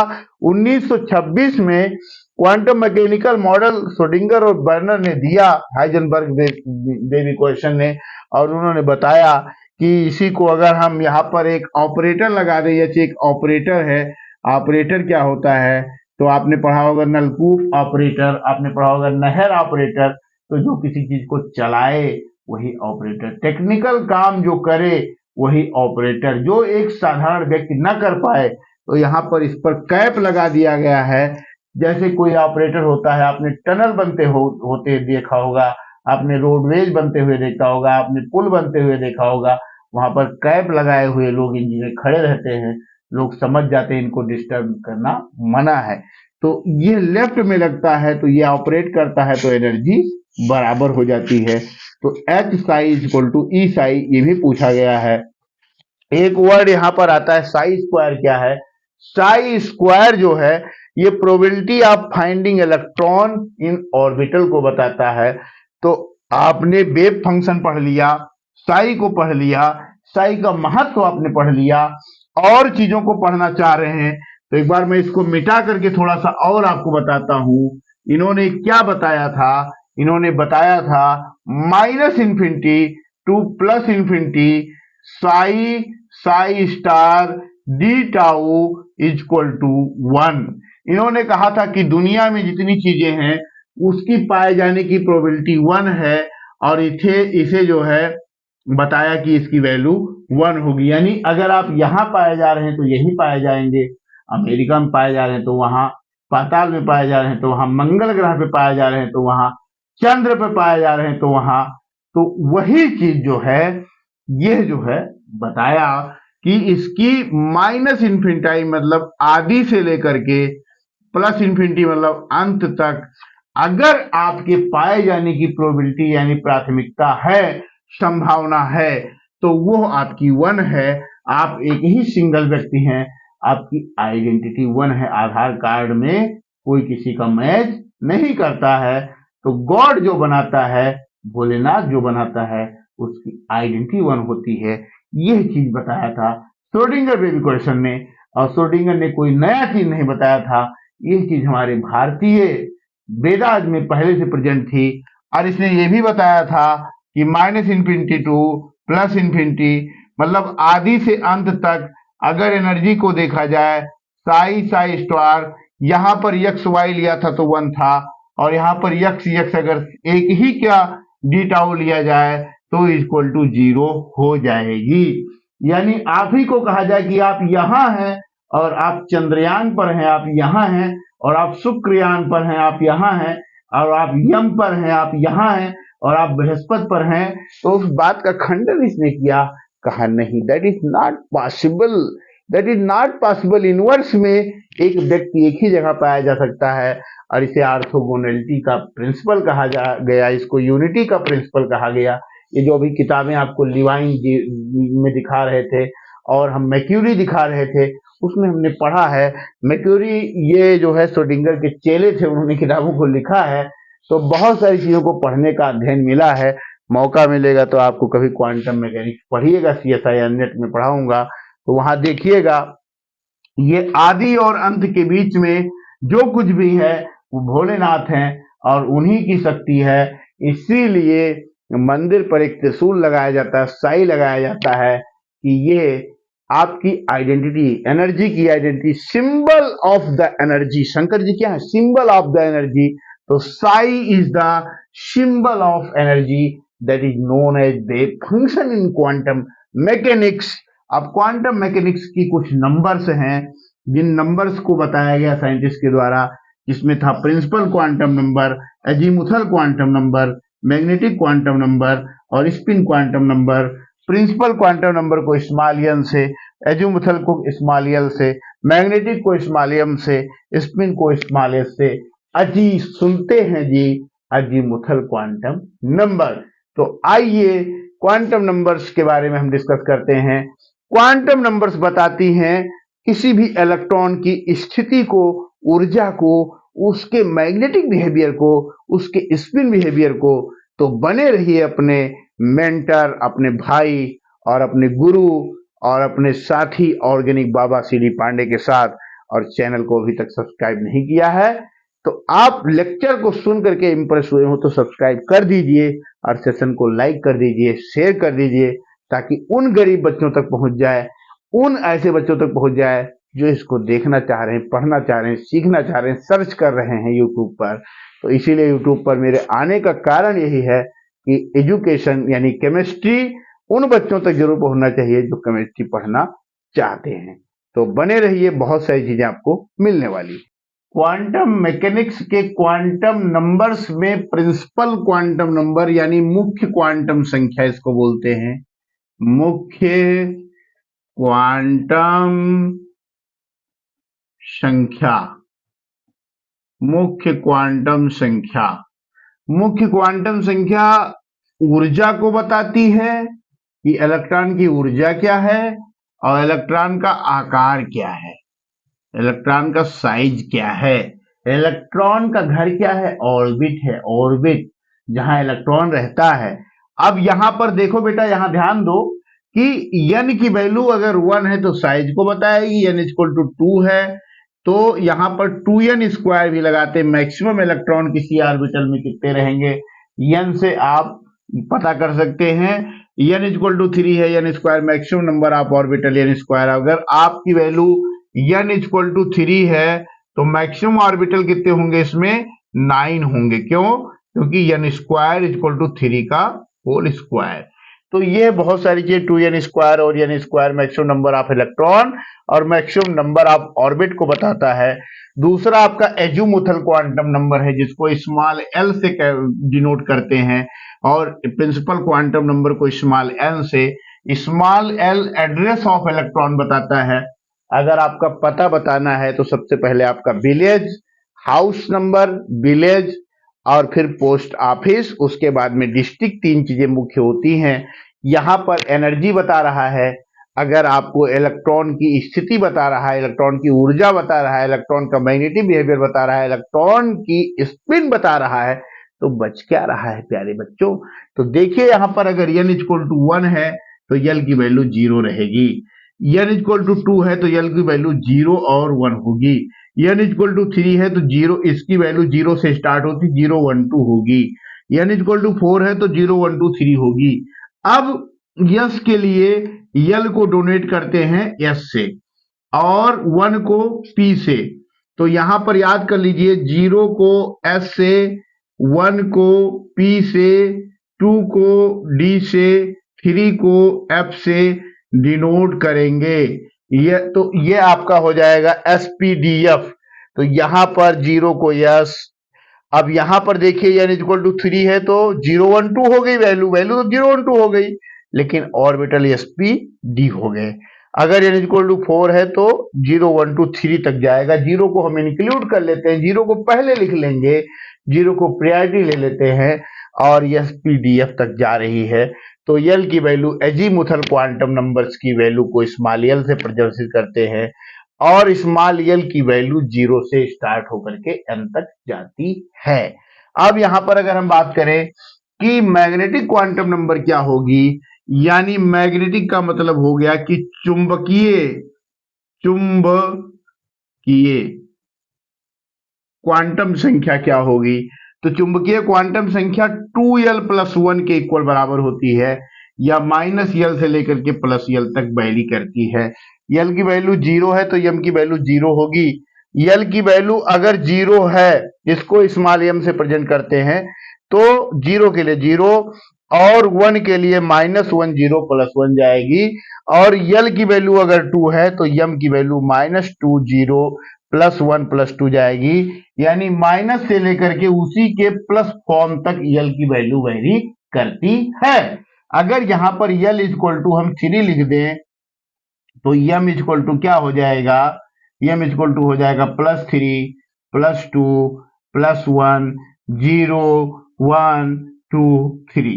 1926 में क्वांटम मैकेनिकल मॉडल श्रोडिंगर और बर्नर ने दिया, हाइजेनबर्ग वेव इक्वेशन ने, और उन्होंने बताया कि इसी को अगर हम यहाँ पर एक ऑपरेटर लगा दें, जैसे एक ऑपरेटर है। ऑपरेटर क्या होता है? तो आपने पढ़ा होगा नलकूप ऑपरेटर, आपने पढ़ा होगा नहर ऑपरेटर। तो जो किसी चीज को चलाए वही ऑपरेटर, टेक्निकल काम जो करे वही ऑपरेटर, जो एक साधारण व्यक्ति न कर पाए। तो यहाँ पर इस पर कैप लगा दिया गया है। जैसे कोई ऑपरेटर होता है, आपने टनल बनते होते देखा होगा, आपने रोडवेज बनते हुए देखा होगा, आपने पुल बनते हुए देखा होगा। वहां पर कैप लगाए हुए लोग इंजीनियर खड़े रहते हैं, लोग समझ जाते हैं इनको डिस्टर्ब करना मना है। तो ये लेफ्ट में लगता है तो ये ऑपरेट करता है, तो एनर्जी बराबर हो जाती है। तो H psi is equal to E psi, ये भी पूछा गया है। एक वर्ड यहाँ पर आता है साई स्क्वायर। क्या है साई स्क्वायर? जो है ये probability of finding electron in orbital को बताता है। तो आपने वेव फंक्शन पढ़ लिया, साई को पढ़ लिया, साई का महत्व आपने पढ़ लिया, और चीजों को पढ़ना चाह रहे हैं तो एक बार मैं इसको मिटा करके थोड़ा सा और आपको बताता हूं। इन्होंने क्या बताया था इन्होंने बताया था -infinity to +infinity psi star D tau equal to 1। इन्होंने कहा था कि दुनिया में जितनी चीजें हैं उसकी पाए जाने की प्रोबेबिलिटी 1 है, और इसे जो है बताया कि इसकी वैल्यू 1 होगी। यानी अगर आप यहाँ पाए जा रहे हैं तो यही पाए जाएंगे, अमेरिका में पाए जा रहे हैं तो वहां, पाताल में पाए जा रहे हैं तो वहां, मंगल ग्रह पे पाए जा रहे हैं तो वहां, चंद्र पे पाए जा रहे हैं तो वहां। तो वही चीज जो है, यह जो है बताया कि इसकी -इन्फिनिटी मतलब आदि से लेकर के +इन्फिनिटी मतलब अंत तक अगर आपके पाए जाने की प्रोबेबिलिटी यानी प्राथमिकता है, संभावना है, तो वो आपकी 1 है। आप एक ही सिंगल व्यक्ति हैं, आपकी आइडेंटिटी 1 है। आधार कार्ड में कोई किसी का मैच नहीं करता है, तो गॉड जो बनाता है, भोलेनाथ जो बनाता है, उसकी आइडेंटिटी 1 होती है। यह चीज बताया था श्रोडिंगर बेबी क्वेश्चन ने, और श्रोडिंगर ने कोई नया चीज नहीं बताया था। यह चीज हमारे भारतीय वेदाज में पहले से प्रेजेंट थी, और इसने ये भी बताया था कि -इन्फिनिटी टू +इन्फिनिटी मतलब आदि से अंत तक अगर एनर्जी को देखा जाए, साई स्टार, यहाँ पर यक्स वाई लिया था तो 1 था, और यहाँ पर यक्स अगर एक ही क्या डी टाउ लिया जाए तो इक्वल टू 0 हो जाएगी। यानी आप ही को कहा जाए कि आप यहाँ हैं और आप चंद्रयान पर हैं, आप यहाँ हैं, और आप शुक्रयान पर हैं, आप यहाँ हैं, और आप यम पर हैं, आप यहाँ हैं, और आप बृहस्पति पर हैं, तो उस बात का खंडन इसने किया, कहा नहीं, that is not possible, that is not possible. Universe में एक व्यक्ति एक ही जगह पाया जा सकता है, और इसे ऑर्थोगोनैलिटी का प्रिंसिपल कहा गया, इसको यूनिटी का प्रिंसिपल कहा गया। ये जो अभी किताबें आपको लिवाइन में दिखा रहे थे और हम मैक्यूरी दिखा रहे थे, उसमें हमने पढ़ा है। मैक्यूरी ये जो है श्रोडिंगर के चेले थे, उन्होंने किताबों को लिखा है, तो बहुत सारी चीजों को पढ़ने का अध्ययन मिला है। मौका मिलेगा तो आपको कभी क्वांटम मैकेनिक्स पढ़िएगा, CSIR नेट में पढ़ाऊंगा, तो वहां देखिएगा। ये आदि और अंत के बीच में जो कुछ भी है वो भोलेनाथ हैं और उन्हीं की शक्ति है। इसीलिए मंदिर पर एक त्रिशूल लगाया जाता है, साई लगाया जाता है कि ये आपकी आइडेंटिटी, एनर्जी की identity, symbol of the energy. Shankar ji क्या है? Symbol of the energy. तो psi is the symbol of energy that is known as the function in quantum mechanics. अब क्वांटम मैकेनिक्स की कुछ नंबर्स हैं, जिन नंबर्स को बताया गया साइंटिस्ट के द्वारा, जिसमें था principal quantum number, azimuthal quantum number, magnetic quantum number और spin quantum number. Principal quantum number को स्मॉल एन से, एजीमुथल को स्मॉल एल से, मैग्नेटिक को स्मॉल एम से, स्पिन को स्मॉल एस से। अजी सुनते हैं जी, अजीमुथल क्वांटम नंबर। तो आइए क्वांटम नंबर्स के बारे में हम डिस्कस करते हैं। क्वांटम नंबर्स बताती हैं किसी भी इलेक्ट्रॉन की स्थिति को, ऊर्जा को, उसके मैग्नेटिक बिहेवियर को, उसके स्पिन बिहेवियर को। तो बने रहिए अपने मेंटर, अपने भाई और अपने गुरु और अपने साथी ऑर्गेनिक बाबा CD पांडे के साथ। और चैनल को अभी तक सब्सक्राइब नहीं किया है तो आप लेक्चर को सुन करके इंप्रेस हुए हो तो सब्सक्राइब कर दीजिए, और सेशन को लाइक कर दीजिए, शेयर कर दीजिए, ताकि उन गरीब बच्चों तक पहुंच जाए, उन ऐसे बच्चों तक पहुंच जाए जो इसको देखना चाह रहे हैं, पढ़ना चाह रहे हैं, सीखना चाह रहे हैं, सर्च कर रहे हैं यूट्यूब पर। तो इसीलिए यूट्यूब पर मेरे आने का कारण यही है कि एजुकेशन यानी केमिस्ट्री उन बच्चों तक जरूर पहुंचना चाहिए जो केमिस्ट्री पढ़ना चाहते हैं। तो बने रहिए, बहुत सारी चीजें आपको मिलने वाली। क्वांटम मैकेनिक्स के क्वांटम नंबर्स में प्रिंसिपल क्वांटम नंबर यानी मुख्य क्वांटम संख्या इसको बोलते हैं, मुख्य क्वांटम संख्या। मुख्य क्वांटम संख्या, मुख्य क्वांटम संख्या ऊर्जा को बताती है कि इलेक्ट्रॉन की ऊर्जा क्या है और इलेक्ट्रॉन का आकार क्या है, इलेक्ट्रॉन का साइज क्या है, इलेक्ट्रॉन का घर क्या है, ऑर्बिट है, ऑर्बिट जहां इलेक्ट्रॉन रहता है। अब यहां पर देखो बेटा, यहां ध्यान दो कि n की वैल्यू अगर 1 है तो साइज को बताएगी, n इक्वल टू 2 है, तो यहां पर 2n² भी लगाते हैं। मैक्सिमम इलेक्ट्रॉन किसी ऑर्बिटल में कितने रहेंगे, n से आप पता कर सकते हैं। n = 3 है, n² maximum number of orbital n²। अगर आपकी वैल्यू n = 3 है तो मैक्सिमम ऑर्बिटल कितने होंगे, इसमें 9 होंगे। क्यों? क्योंकि n² = 3 का होल स्क्वायर। तो ये बहुत सारी चीजें 2n² और n² maximum number of electron और मैक्सिमम नंबर ऑफ ऑर्बिट को बताता है। दूसरा आपका एजीमुथल क्वांटम नंबर है, जिसको स्मॉल l से डिनोट करते हैं, और प्रिंसिपल क्वांटम नंबर को स्मॉल n से। Small l address of electron बताता है। अगर आपका पता बताना है तो सबसे पहले आपका विलेज, हाउस नंबर, विलेज और फिर पोस्ट ऑफिस, उसके बाद में डिस्ट्रिक्ट, 3 चीजें मुख्य होती हैं। यहां पर एनर्जी बता रहा है, अगर आपको इलेक्ट्रॉन की स्थिति बता रहा है, इलेक्ट्रॉन की ऊर्जा बता रहा है, इलेक्ट्रॉन का मैग्नेटिक बिहेवियर बता रहा है, इलेक्ट्रॉन की स्पिन बता रहा है, तो बच क्या रहा है प्यारे बच्चों? तो देखिए यहां पर अगर n = 1 है तो l की वैल्यू 0 रहेगी, n = 2 है तो l की वैल्यू 0 और 1 होगी, n = 3 है तो 0, इसकी वैल्यू 0 से स्टार्ट होती, 0 1 2 होगी, n = 4 है तो 0 1 2 3 होगी। अब यस के लिए यल को डोनेट करते हैं एस से और 1 को पी से। तो यहां पर याद कर लीजिए, 0 को एस से, 1 को पी से, 2 को डी से, 3 को एफ से डिनोट करेंगे। ये आपका हो जाएगा एसपीडीएफ। तो यहां पर 0 को यस। अब यहां पर देखिए n = 3 है तो 0 1 2 हो गई, वैल्यू तो 0 1 2 हो गई, लेकिन ऑर्बिटल sp d हो गए। अगर n = 4 है तो 0 1 2 3 तक जाएगा। 0 को हम इंक्लूड कर लेते हैं, 0 को पहले लिख लेंगे, 0 को प्रायोरिटी ले लेते हैं और spdf तक जा रही है। तो l की वैल्यू एजीमुथल क्वांटम नंबर्स की वैल्यू को स्मॉल l से प्रदर्शित करते हैं और स्मॉल l की वैल्यू 0 से स्टार्ट होकर के n तक जाती है। अब यहां पर अगर हम बात करें कि मैग्नेटिक क्वांटम नंबर क्या होगी, यानी मैग्नेटिक का मतलब हो गया कि चुंबकीय क्वांटम संख्या क्या होगी। तो चुंबकीय क्वांटम संख्या 2l + 1 के इक्वल बराबर होती है, या -l से लेकर के +l तक वैरी करती है। l की वैल्यू 0 है तो m की वैल्यू 0 होगी। l की वैल्यू अगर 0 है, इसको स्मॉल m से प्रेजेंट करते हैं, तो 0 के लिए 0 और 1 के लिए -1 0 + 1 जाएगी, और l की वैल्यू अगर 2 है तो m की वैल्यू -2 0 +1 +2 जाएगी, यानी माइनस से लेकर के उसी के प्लस फॉर्म तक l की वैल्यू वेरी करती है। अगर यहां पर l = हम 3 लिख दें तो m = क्या हो जाएगा, m = हो जाएगा +3 +2 +1 0 1 2 3।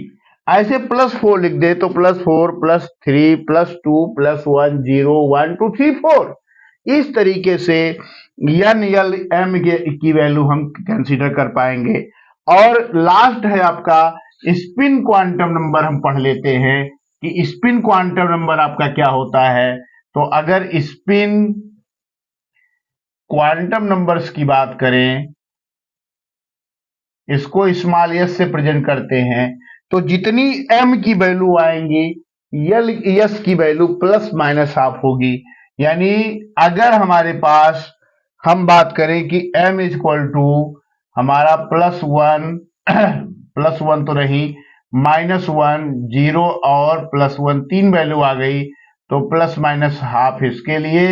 ऐसे +4 लिख दे तो +4 +3 +2 +1 0 1 2 3 4। इस तरीके से n l m की वैल्यू हम कंसीडर कर पाएंगे। और लास्ट है आपका स्पिन क्वांटम नंबर। हम पढ़ लेते हैं कि स्पिन क्वांटम नंबर आपका क्या होता है। तो अगर स्पिन क्वांटम नंबर्स की बात करें, इसको स्मॉल s से प्रेजेंट करते हैं, तो जितनी m की वैल्यू आएंगी s की वैल्यू ± होगी। यानी अगर हमारे पास हम बात करें कि m = हमारा +1 तो रही, -1 0 और +1 3 वैल्यू आ गई, तो ±½ इसके लिए,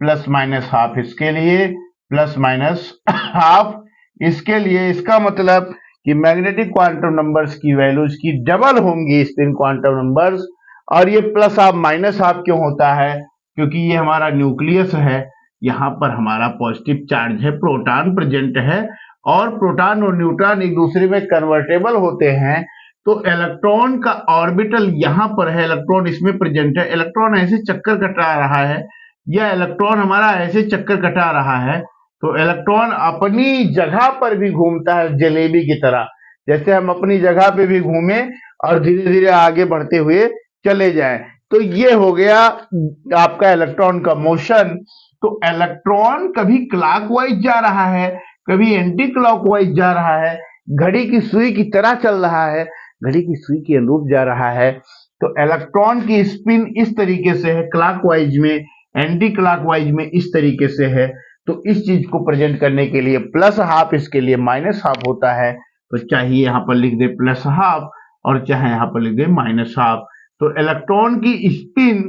±½ इसके लिए, ±½ इसके लिए। इसका मतलब कि मैग्नेटिक क्वांटम नंबर्स की वैल्यूज की डबल होंगी स्पिन क्वांटम नंबर्स। और ये +½ क्यों होता है? क्योंकि ये हमारा न्यूक्लियस है, यहाँ पर हमारा पॉजिटिव चार्ज है, प्रोटॉन प्रेजेंट है, और प्रोटॉन और न्यूट्रॉन एक दूसरे में कन्वर्टेबल होते हैं। तो इलेक्ट्रॉन का ऑर्बिटल यहाँ पर है, इलेक्ट्रॉन इसमें प्रेजेंट है, इलेक्ट्रॉन ऐसे चक्कर कटा रहा है, या इलेक्ट्रॉन हमारा ऐसे चक्कर कटा रहा है, तो इलेक्ट्रॉन अपनी जगह पर भी घूमता है जलेबी की तरह। जैसे हम अपनी जगह पे भी घूमें और धीरे धीरे आगे बढ़ते हुए चले जाएं। तो ये हो गया आपका इलेक्ट्रॉन का मोशन। तो इलेक्ट्रॉन कभी क्लॉकवाइज जा रहा है, कभी एंटी क्लॉकवाइज जा रहा है, घड़ी की सुई की तरह चल रहा है, घड़ी की सुई के अनुरूप जा रहा है। तो इलेक्ट्रॉन की स्पिन इस तरीके से है, क्लॉकवाइज में, एंटी क्लॉकवाइज में इस तरीके से है। तो इस चीज को प्रेजेंट करने के लिए प्लस हाफ, इसके लिए माइनस हाफ होता है। तो चाहिए यहां पर लिख दे प्लस हाफ और चाहे यहां पर लिख दे माइनस हाफ। तो इलेक्ट्रॉन की स्पिन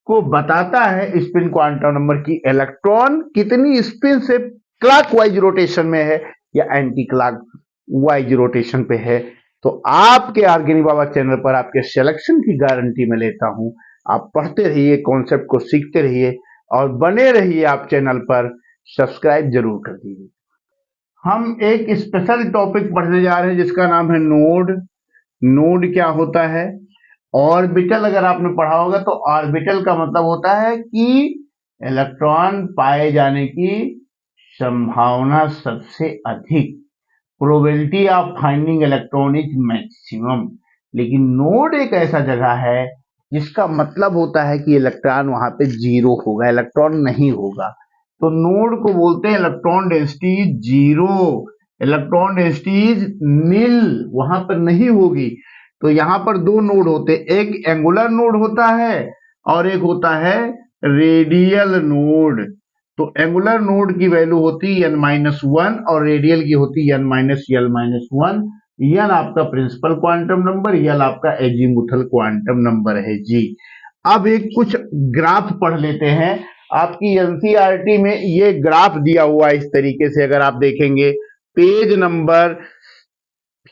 को बताता है, स्पिन क्वांटम नंबर की इलेक्ट्रॉन कितनी स्पिन से क्लॉकवाइज रोटेशन में है या एंटी क्लॉकवाइज रोटेशन पे है। तो आपके ऑर्गेनिक बाबा चैनल पर आपके सिलेक्शन की गारंटी मैं लेता हूं। आप पढ़ते रहिए, कॉन्सेप्ट को सीखते रहिए और बने रहिए आप चैनल पर। सब्सक्राइब जरूर कर दीजिए। हम एक स्पेशल टॉपिक पढ़ने जा रहे हैं जिसका नाम है नोड। नोड क्या होता है? ऑर्बिटल अगर आपने पढ़ा होगा तो ऑर्बिटल का मतलब होता है कि इलेक्ट्रॉन पाए जाने की संभावना सबसे अधिक, probability of finding electron is maximum. लेकिन नोड एक ऐसा जगह है जिसका मतलब होता है कि इलेक्ट्रॉन वहां पे जीरो होगा, इलेक्ट्रॉन नहीं होगा। तो नोड को बोलते हैं electron density zero, electron density nil, वहां पर नहीं होगी। तो यहां पर दो नोड होते, एक एंगुलर नोड होता है और एक होता है रेडियल नोड। तो एंगुलर नोड की वैल्यू होती है n-1 और रेडियल की होती है n-l-1। n आपका प्रिंसिपल क्वांटम नंबर, यल आपका एजीमुथल क्वांटम नंबर है जी। अब एक कुछ ग्राफ पढ़ लेते हैं। आपकी एनसीईआरटी में ये ग्राफ दिया हुआ है इस तरीके से, अगर आप देखेंगे पेज नंबर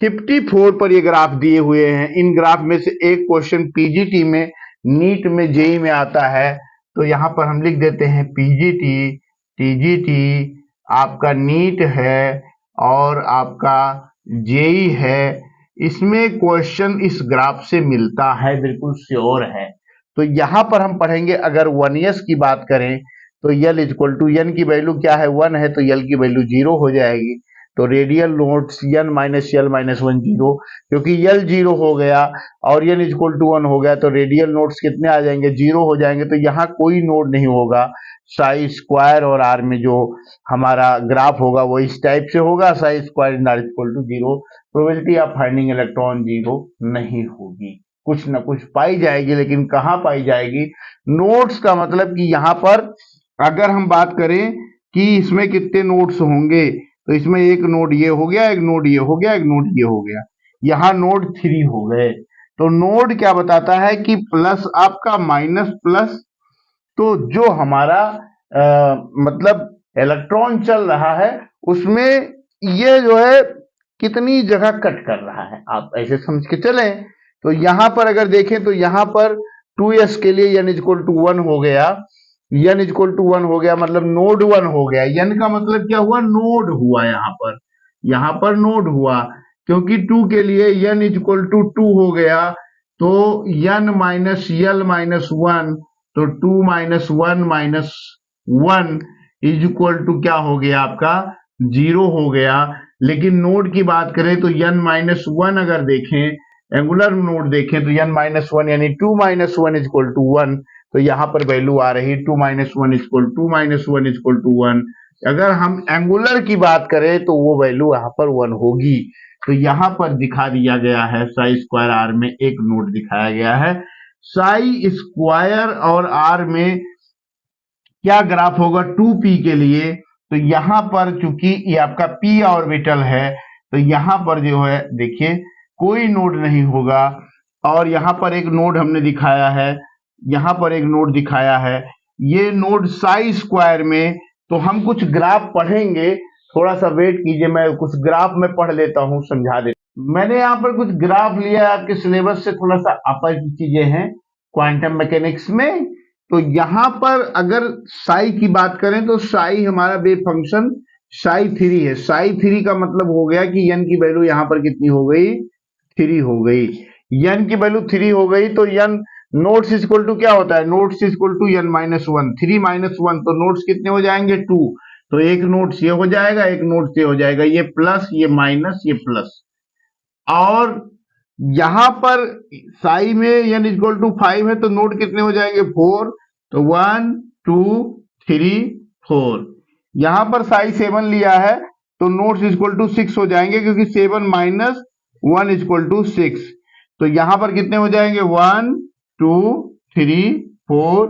54 पर ये ग्राफ दिए हुए हैं। इन ग्राफ में से एक क्वेश्चन पीजीटी में, नीट में, जेई में आता है। तो यहां पर हम लिख देते हैं पीजीटी, टीजीटी आपका नीट है और आपका जेई है। इसमें क्वेश्चन इस ग्राफ से मिलता है, बिल्कुल श्योर है। तो यहां पर हम पढ़ेंगे, अगर 1s की बात करें तो यल इक्वल टू, एन की वैल्यू क्या है 1 है, तो यल की वैल्यू 0 हो जाएगी। तो रेडियल नोड्स n-l-1 जीरो, क्योंकि यल जीरो हो गया और n इक्वल टू 1 हो गया तो रेडियल नोड्स कितने आ जाएंगे, जीरो हो जाएंगे। तो यहाँ कोई नोड नहीं होगा। साई स्क्वायर और आर में जो हमारा ग्राफ होगा वो इस टाइप से होगा, psi square is not equal to zero, probability of finding electron zero नहीं होगी। कुछ ना कुछ पाई जाएगी, लेकिन कहाँ पाई जाएगी? नोड्स का मतलब कि यहाँ पर अगर हम बात करें कि इसमें कितने नोड्स होंगे, तो इसमें एक नोड ये हो गया, एक नोड ये हो गया, एक नोड ये हो गया, यहाँ नोड 3 हो गए। तो नोड क्या बताता है कि प्लस आपका माइनस प्लस, तो जो हमारा मतलब इलेक्ट्रॉन चल रहा है उसमें ये जो है कितनी जगह कट कर रहा है, आप ऐसे समझ के चलें। तो यहां पर अगर देखें तो यहां पर 2s के लिए n इक्वल टू 1 हो गया, n इक्वल टू 1 हो गया मतलब नोड 1 हो गया। n का मतलब क्या हुआ? नोड हुआ। यहाँ पर नोड हुआ, क्योंकि 2 के लिए n इक्वल टू 2 हो गया तो n माइनस यल माइनस 1, तो 2 minus 1 minus 1 is equal to क्या हो गया आपका? 0 हो गया। लेकिन नोड की बात करें तो n माइनस 1 अगर देखें, एंगुलर नोड देखें तो n माइनस 1 यानी 2 माइनस 1 इज इक्वल टू 1। तो यहां पर वैल्यू आ रही 2 minus 1 equal 2 minus 1 equal to 1। अगर हम एंगुलर की बात करें तो वो वैल्यू यहाँ पर 1 होगी। तो यहाँ पर दिखा दिया गया है, साई स्क्वायर आर में एक नोड दिखाया गया है। साई स्क्वायर और आर में क्या ग्राफ होगा 2p के लिए? तो यहाँ पर चूंकि ये आपका p ऑर्बिटल है तो यहाँ पर जो है देखिए कोई नोड नहीं होगा। और यहाँ पर एक नोड हमने दिखाया है, यहाँ पर एक नोड दिखाया है, ये नोड साई स्क्वायर में। तो हम कुछ ग्राफ पढ़ेंगे, थोड़ा सा वेट कीजिए, मैं कुछ ग्राफ में पढ़ लेता हूँ, समझा देता। मैंने यहाँ पर कुछ ग्राफ लिया है, आपके सिलेबस से थोड़ा सा अपर की चीजें हैं क्वांटम मैकेनिक्स में। तो यहाँ पर अगर साई की बात करें तो साई हमारा वेव फंक्शन साई 3 है। साई 3 का मतलब हो गया कि n की वैल्यू यहाँ पर कितनी हो गई? 3 हो गई। n की वैल्यू 3 हो गई तो n नोड्स इक्वल टू क्या होता है? Nodes equal to n minus 1, 3 minus 1, तो नोड्स कितने हो जाएंगे? 2। तो एक नोड्स ये हो जाएगा, एक नोड्स ये हो जाएगा, ये प्लस, ये माइनस, ये प्लस। और यहां पर साई में n इक्वल टू 5 है तो नोड कितने हो जाएंगे? 4। तो 1 2 3 4। यहां पर साई 7 लिया है तो नोड्स इक्वल टू 6 हो जाएंगे, क्योंकि 7 माइनस 1 इक्वल टू 6। तो यहां पर कितने हो जाएंगे? 1 2 3 4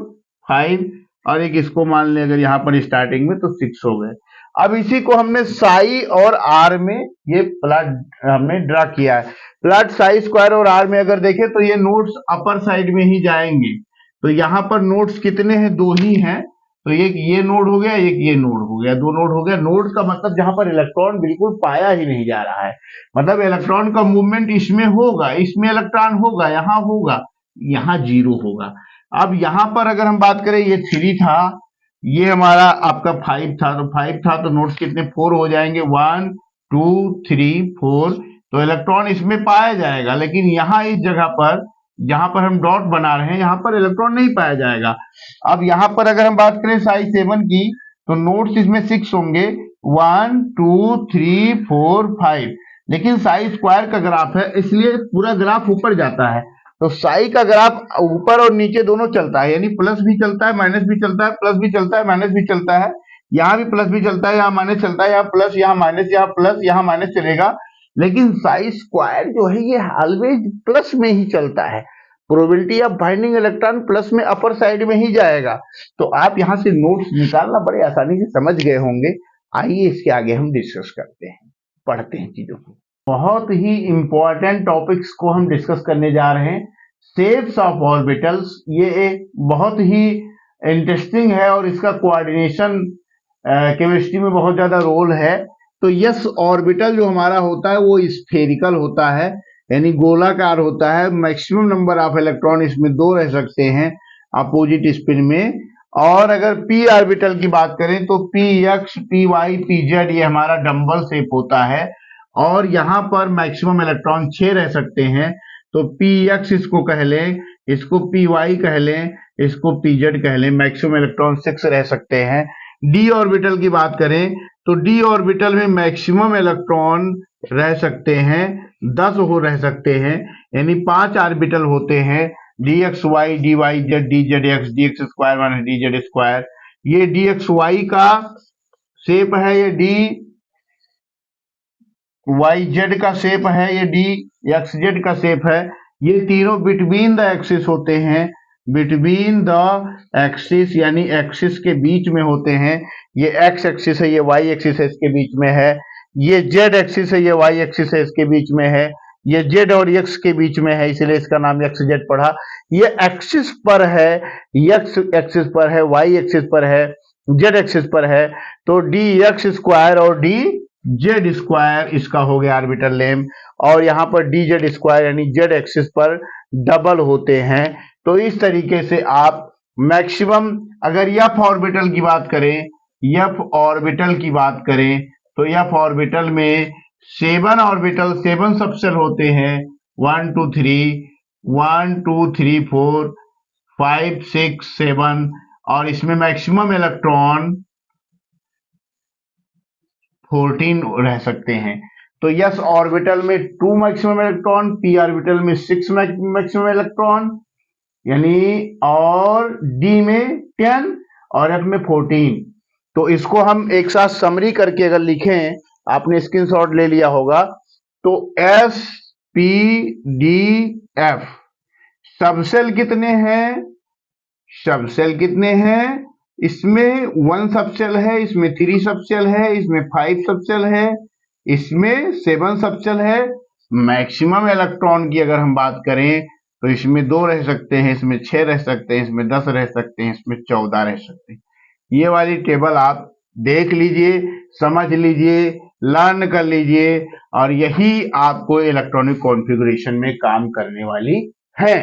5, और एक इसको मान लें अगर यहां पर स्टार्टिंग में, तो 6 हो गए। अब इसी को हमने साई और आर में ये प्लॉट हमने ड्रा किया है। प्लॉट साई स्क्वायर और आर में अगर देखें तो ये नोड्स अपर साइड में ही जाएंगे। तो यहां पर नोड्स कितने हैं? 2 ही हैं। तो एक ये नोड हो गया, एक ये नोड हो गया, 2 नोड हो गया। नोड का मतलब जहां पर इलेक्ट्रॉन बिल्कुल पाया ही नहीं जा रहा है, मतलब इलेक्ट्रॉन का मूवमेंट इसमें होगा, इसमें इलेक्ट्रॉन होगा, यहां होगा, यहां 0 होगा। अब यहां पर अगर हम बात करें, ये 3 था, ये हमारा आपका 5 था, तो 5 था तो नोड्स कितने? 4 हो जाएंगे। 1 2 3 4। तो इलेक्ट्रॉन इसमें पाया जाएगा, लेकिन यहां इस जगह पर जहां पर हम डॉट बना रहे हैं, यहां पर इलेक्ट्रॉन नहीं पाया जाएगा। अब यहां पर अगर हम बात करें साई 7 की, तो नोड्स इसमें 6 होंगे, 1 2 3 4 5। लेकिन साई स्क्वायर का ग्राफ है, इसलिए पूरा ग्राफ ऊपर जाता है। तो साई का ग्राफ ऊपर और नीचे दोनों चलता है, यानी प्लस भी चलता है, माइनस भी चलता है, प्लस भी चलता है, माइनस भी चलता है। यहाँ भी प्लस भी चलता है, यहाँ माइनस चलता है, यहाँ प्लस, यहाँ माइनस, यहाँ प्लस, यहाँ माइनस चलेगा। लेकिन साई स्क्वायर जो है ये ऑलवेज प्लस में ही चलता है। Probability of finding electron plus में अपर साइड में ही जाएगा। तो आप यहां से नोट्स निकालना बड़े आसानी से समझ गए होंगे। आइए इसके आगे हम डिस्कस करते हैं, पढ़ते हैं चीजों को। बहुत ही इंपॉर्टेंट टॉपिक्स को हम डिस्कस करने जा रहे हैं। शेप्स ऑफ ऑर्बिटल्स, ये एक बहुत ही इंटरेस्टिंग है और इसका कोऑर्डिनेशन केमिस्ट्री में बहुत ज्यादा रोल है। तो यस, ऑर्बिटल जो हमारा होता है वो स्फेरिकल होता है, यानी गोलाकार होता है। मैक्सिमम नंबर ऑफ इलेक्ट्रॉन इसमें 2 रह सकते हैं अपोजिट स्पिन में। और अगर पी ऑर्बिटल की बात करें तो P X, P Y, P Z, ये हमारा डंबल शेप होता है। और यहाँ पर मैक्सिमम इलेक्ट्रॉन 6 रह सकते हैं। तो पी एक्स इसको कह लें, इसको पी वाई कह लें, इसको पी जेड कह लें। मैक्सिमम इलेक्ट्रॉन 6 रह सकते हैं। डी ऑर्बिटल की बात करें तो डी ऑर्बिटल में मैक्सिमम इलेक्ट्रॉन रह सकते हैं 10 हो रह सकते हैं, यानी 5 ऑर्बिटल होते हैं। D X Y, D Y Z, D Z X, D X square minus D Z square. ये डी एक्स वाई का शेप है, ये डी वाई जेड का शेप है, ये डी एक्स जेड का शेप है। ये तीनों बिटवीन द एक्सिस होते हैं, बिटवीन द एक्सिस यानी एक्सिस के बीच में होते हैं। ये एक्स एक्सिस है, ये वाई एक्सिस है, इसके बीच में है। ये जेड एक्सिस है, ये वाई एक्सिस है, इसके बीच में है। ये जेड और एक्स के बीच में है, इसलिए इसका नाम एक्स जेड पड़ा। ये एक्सिस पर है, एक्स एक्सिस पर है, वाई एक्सिस पर है, जेड एक्सिस पर है। तो डी एक्स स्क्वायर और डी जेड स्क्वायर इसका हो गया ऑर्बिटल लेम। और यहाँ पर डी जेड स्क्वायर यानी जेड एक्सिस पर डबल होते हैं। तो इस तरीके से आप मैक्सिमम, अगर एफ ऑर्बिटल की बात करें, एफ ऑर्बिटल की बात करें तो एफ ऑर्बिटल में 7 ऑर्बिटल, 7 सबसेल होते हैं। 1 2 3, 1 2 3 4 5 6 7। और इसमें मैक्सिमम इलेक्ट्रॉन 14 रह सकते हैं। तो यस ऑर्बिटल में 2 मैक्सिमम इलेक्ट्रॉन, पी ऑर्बिटल में 6 मैक्सिमम इलेक्ट्रॉन यानी, और डी में 10 और एफ में 14। तो इसको हम एक साथ समरी करके अगर लिखें, आपने स्क्रीनशॉट ले लिया होगा, तो S P D F subshell कितने हैं? सबसेल कितने हैं? इसमें 1 सबसेल है, इसमें 3 सबसेल है, इसमें 5 सबसेल है, इसमें 7 सबसेल है। मैक्सिमम इलेक्ट्रॉन की अगर हम बात करें तो इसमें 2 रह सकते हैं, इसमें 6 रह सकते हैं, इसमें 10 रह सकते हैं, इसमें 14 रह सकते हैं। ये वाली टेबल आप देख लीजिए, समझ लीजिए, लर्न कर लीजिए, और यही आपको इलेक्ट्रॉनिक कॉन्फ़िगरेशन में काम करने वाली है।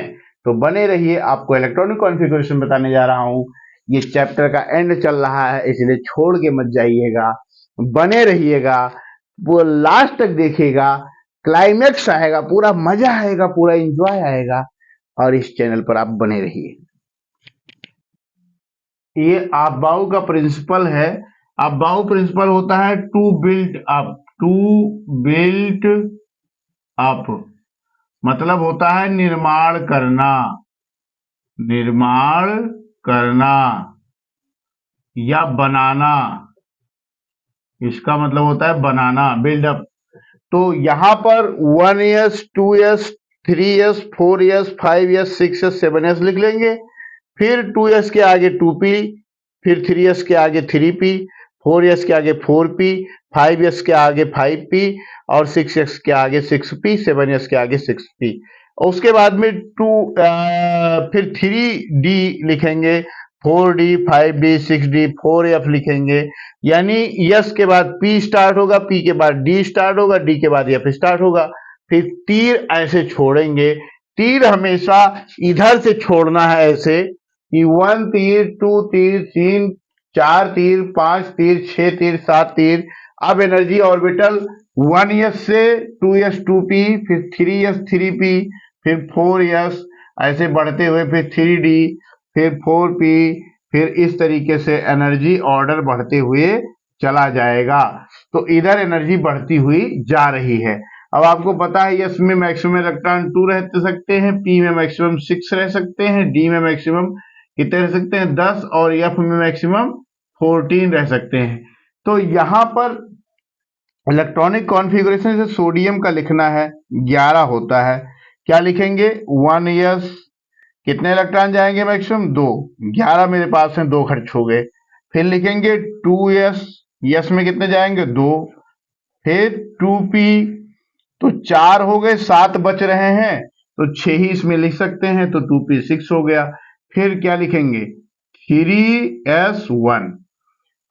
तो बने रहिए, आपको इलेक्ट्रॉनिक कॉन्फ़िगरेशन बताने जा रहा हूं। ये चैप्टर का एंड चल रहा है, इसलिए छोड़ के मत जाइएगा, बने रहिएगा, वो लास्ट तक देखिएगा। क्लाइमेक्स आएगा, पूरा मजा आएगा, पूरा एंजॉय आएगा, और इस चैनल पर आप बने रहिए। ये अबाउ का प्रिंसिपल है। अबाउ प्रिंसिपल होता है to built up, to built up मतलब होता है निर्माण करना, निर्माण करना। या बनाना, इसका मतलब होता है बनाना, बिल्डअप। तो यहां पर 1s 2s 3s 4s 5s 6s 7s लिख लेंगे। फिर 2s के आगे 2p, फिर 3s के आगे 3p, 4s के आगे 4p, 5s के आगे 5p और 6s के आगे 6p, 7s के आगे 6p। उसके बाद में फिर 3d लिखेंगे, 4d 5d 6d 4f लिखेंगे। यानी यस के बाद पी स्टार्ट होगा, पी के बाद डी स्टार्ट होगा, डी के बाद एफ स्टार्ट होगा। फिर तीर ऐसे छोड़ेंगे, तीर हमेशा इधर से छोड़ना है, ऐसे कि 1 तीर 2 तीर 3 4 तीर 5 तीर 6 तीर 7 तीर। अब एनर्जी ऑर्बिटल 1s से 2s 2p, फिर 3s 3p, फिर 4s, ऐसे बढ़ते हुए फिर 3d, फिर 4p, फिर इस तरीके से एनर्जी ऑर्डर बढ़ते हुए चला जाएगा। तो इधर एनर्जी बढ़ती हुई जा रही है। अब आपको पता है यस में मैक्सिमम इलेक्ट्रॉन 2 रह सकते हैं, पी में मैक्सिमम 6 रह सकते हैं, डी में मैक्सिमम कितने रह सकते हैं 10, और एफ में मैक्सिमम 14 रह सकते हैं। तो यहां पर इलेक्ट्रॉनिक कॉन्फ़िगरेशन से सोडियम का लिखना है 11 होता है। क्या लिखेंगे 1s, कितने इलेक्ट्रॉन जाएंगे मैक्सिमम 2, 11 मेरे पास हैं, 2 खर्च हो गए। फिर लिखेंगे 2s, यस में कितने जाएंगे 2, फिर 2p, तो 4 हो गए, 7 बच रहे हैं, तो 6 ही इसमें लिख सकते हैं, तो 2p 6 हो गया। फिर क्या लिखेंगे 3s1,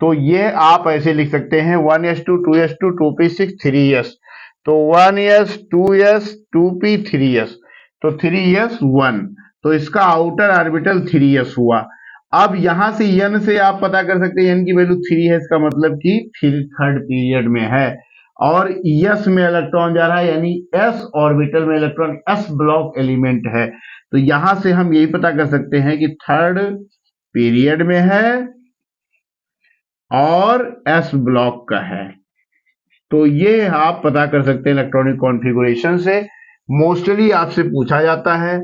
तो ये आप ऐसे लिख सकते हैं 1s2 2s2 2p6 3s। तो 1s 2s 2p 3s, तो 3s1, तो इसका आउटर ऑर्बिटल 3s हुआ। अब यहां से n से आप पता कर सकते हैं n की वैल्यू 3 है, इसका मतलब कि थर्ड पीरियड में है। और s में इलेक्ट्रॉन जा रहा है, यानी s ऑर्बिटल में इलेक्ट्रॉन s ब्लॉक एलिमेंट है। तो यहां से हम यही पता कर सकते हैं कि थर्ड पीरियड में है और s ब्लॉक का है। तो ये आप पता कर सकते हैं इलेक्ट्रॉनिक कॉन्फ़िगरेशन से। मोस्टली आपसे पूछा जाता है